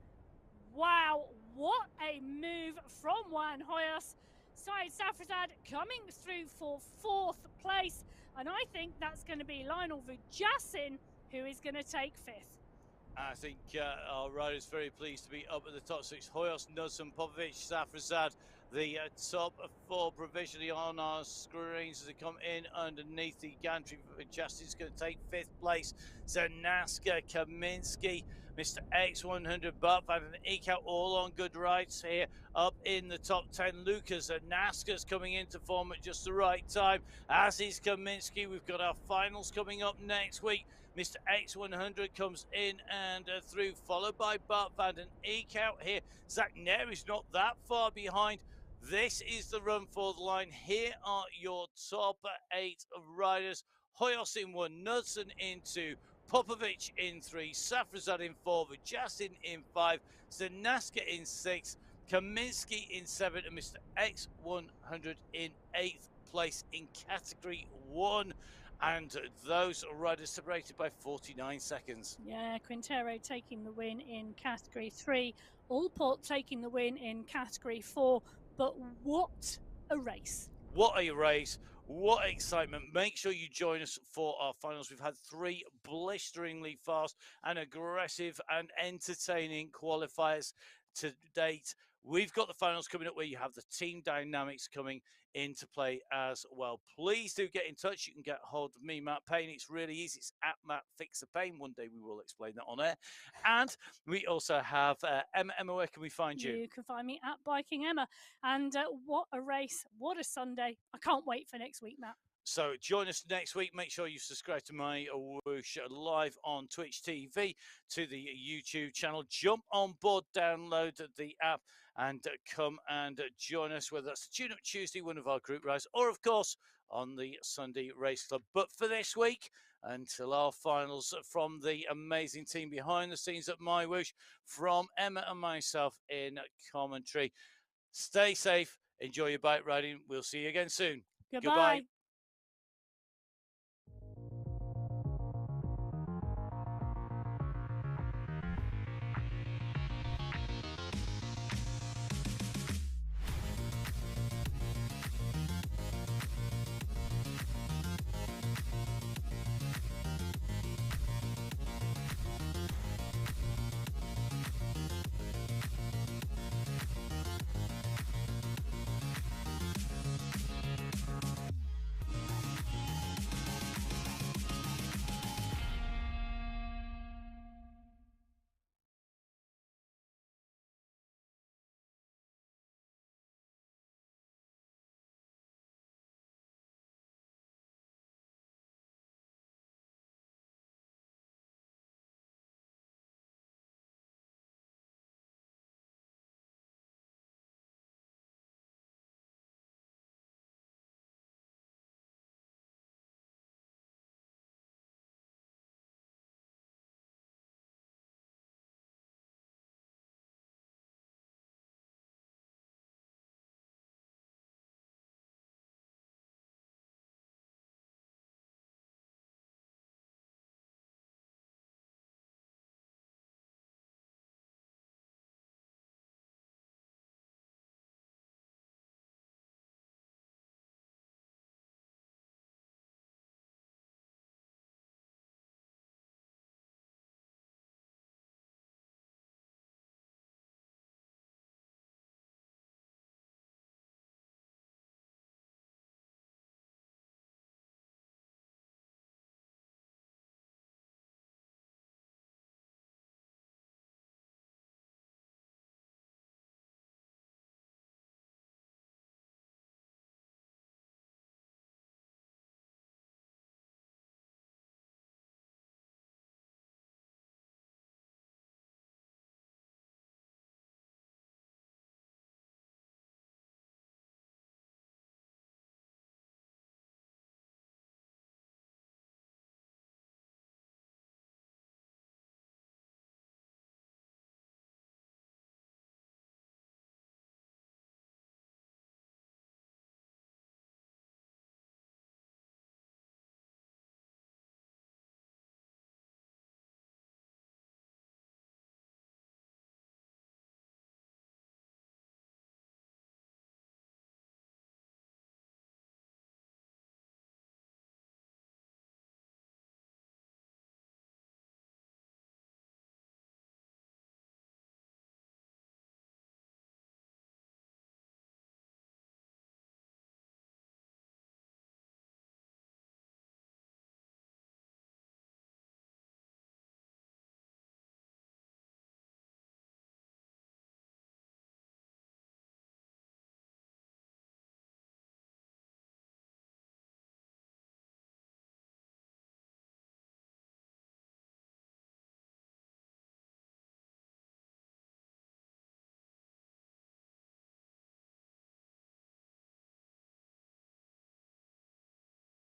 Wow, what a move from Juan Hoyos. Said Safrazad coming through for 4th place, and I think that's going to be Lionel Vujassin who is going to take 5th. I think our rider's very pleased to be up at the top 6. Hoyos, Knudsen, Popovic, Safrazad, the top 4 provisionally on our screens as they come in underneath the gantry. Justin's going to take 5th place. Zanaska, Kaminsky, Mr. X100, Bart Van and Eekhout all on good rides here up in the top 10. Lucas Zanaska's coming into form at just the right time, as is Kaminsky. We've got our finals coming up next week. Mr. X100 comes in and through, followed by Bart Van den Eekhout here. Zach Nair is not that far behind. This is the run for the line. Here are your top 8 riders. Hoyos in 1, Knudsen in 2, Popovic in 3, Safrazad in 4, Vujassin in 5, Zanaska in 6, Kaminsky in 7, and Mr. X100 in 8th place in category 1. And those riders separated by 49 seconds. Yeah, Quintero taking the win in category 3. Allport taking the win in category 4. But what a race. What a race. What excitement. Make sure you join us for our finals. We've had 3 blisteringly fast and aggressive and entertaining qualifiers to date. We've got the finals coming up where you have the team dynamics coming into play as well. Please do get in touch. You can get hold of me, Matt Payne. It's really easy. It's at Matt Fixer Payne. One day we will explain that on air. And we also have Emma. Emma, where can we find you? You can find me at Biking Emma. And what a race. What a Sunday. I can't wait for next week, Matt. So join us next week. Make sure you subscribe to my Whoosh live on Twitch TV, to the YouTube channel. Jump on board, download the app, and come and join us, whether that's the Tune Up Tuesday, one of our group rides, or of course on the Sunday Race Club. But for this week, until our finals, from the amazing team behind the scenes at My Whoosh, from Emma and myself in commentary, stay safe, enjoy your bike riding. We'll see you again soon. Goodbye.